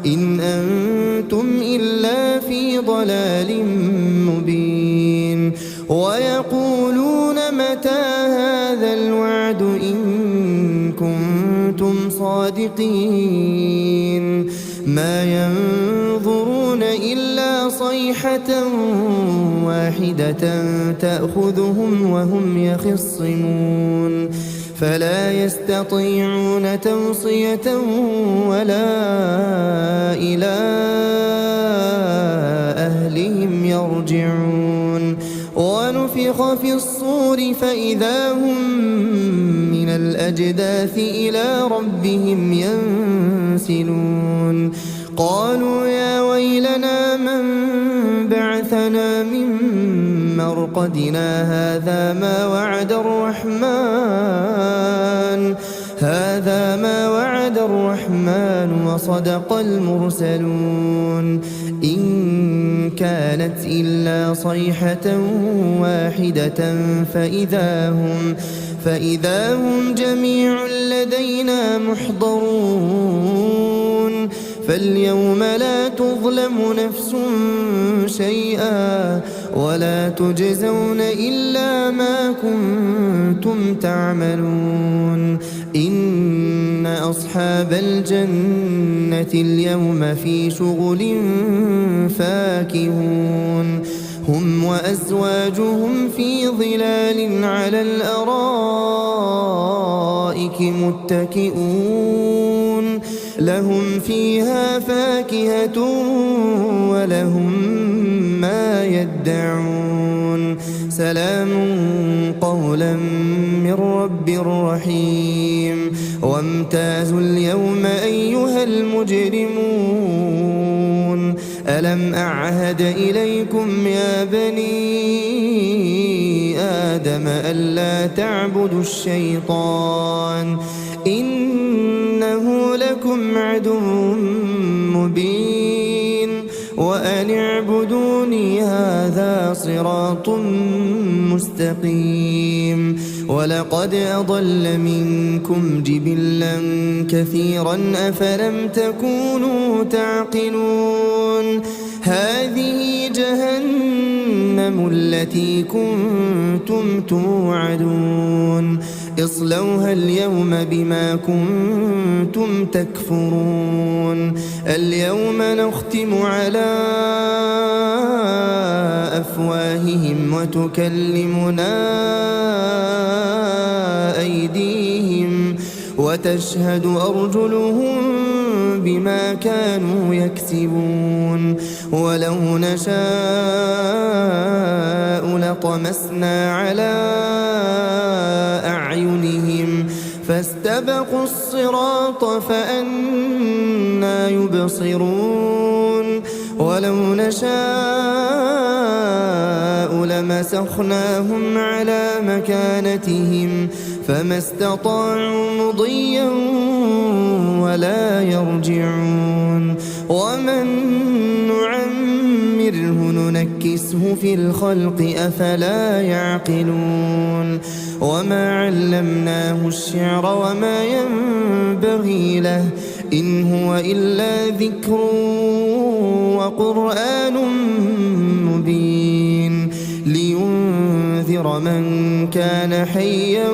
A: إن أنتم إلا في ضلال مبين ويقولون متى هذا الوعد إن كنتم صادقين ما ينظرون إلا صيحة واحدة تأخذهم وهم يخصمون فلا يستطيعون توصية ولا إلى أهلهم يرجعون ونفخ في الصور فإذا هم من الأجداث إلى ربهم ينسلون قالوا يا ويلنا من بعثنا من مرقدنا هذا ما وعد الرحمن وصدق المرسلون إن كانت إلا صيحة واحدة فإذا هم جميع لدينا محضرون فاليوم لا تظلم نفس شيئا ولا تجزون إلا ما كنتم تعملون إن أصحاب الجنة اليوم في شغل فاكهون هم وأزواجهم في ظلال على الأرائك متكئون لهم فيها فاكهة ولهم ما يدعون سلام قولا من رب رحيم وامتازوا اليوم أيها المجرمون ألم أعهد إليكم يا بني آدم ألا تعبدوا الشيطان إنه لكم عدو مبين وأن اعبدوني هذا صراط مستقيم ولقد أضل منكم جبلا كثيرا أفلم تكونوا تعقلون هذه جهنم التي كنتم توعدون اصلوها اليوم بما كنتم تكفرون اليوم نختم على أفواههم وتكلمنا أيديهم وتشهد أرجلهم بما كانوا يكسبون ولو نشاء لطمسنا على أعينهم فاستبقوا الصراط فأنى يبصرون ولو نشاء لمسخناهم على مكانتهم فما استطاعوا مضيا ولا يرجعون ومن نعمره ننكسه في الخلق أفلا يعقلون وما علمناه الشعر وما ينبغي له إن هو إلا ذكر وقرآن مبين لينذر من كان حيا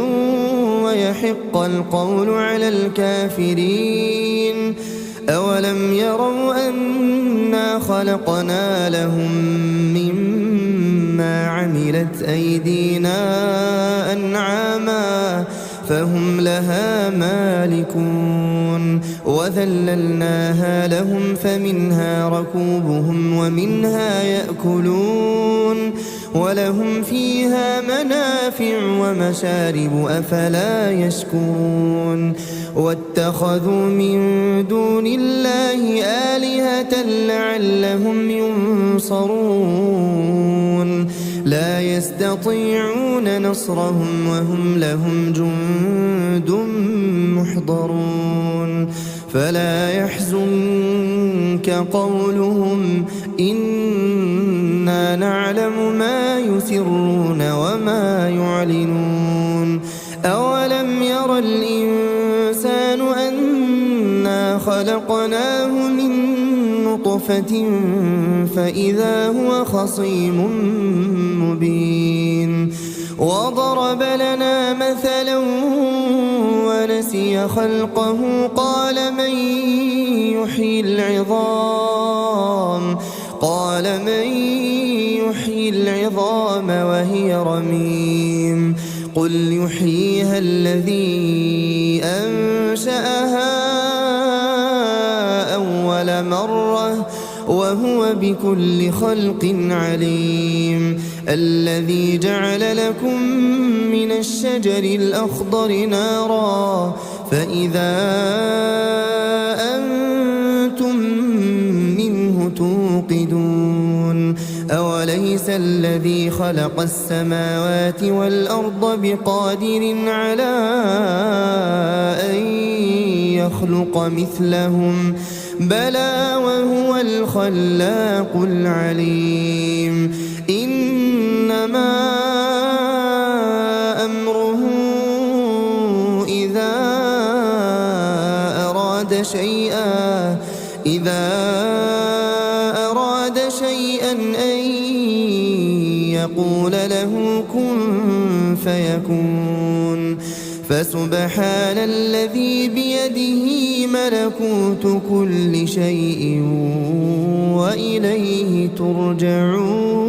A: ويحق القول على الكافرين أولم يروا أنا خلقنا لهم مما عملت أيدينا أنعاما فهم لها مالكون وذللناها لهم فمنها ركوبهم ومنها يأكلون ولهم فيها منافع ومشارب أفلا يشكرون واتخذوا من دون الله آلهة لعلهم ينصرون لا يستطيعون نصرهم وهم لهم جند محضرون فلا يحزنك قولهم إنا نعلم ما يسرون وما يعلنون أولم ير الإنسان أنا خلقناه من نطفة فإذا هو خصيم مبين وضرب لنا مثلا ونسي خلقه قال من يحيي العظام وهي رميم قل يحييها الذي أنشأها أول مرة وهو بكل خلق عليم الذي جعل لكم من الشجر الأخضر نارا فإذا أنتم منه توقدون أوليس الذي خلق السماوات والأرض بقادر على أن يخلق مثلهم بلى وهو الخلاق العليم إنما أمره أراد شيئا أن يقول له كن فيكون فسبحان الذي بيده ملكوت كل شيء وإليه ترجعون.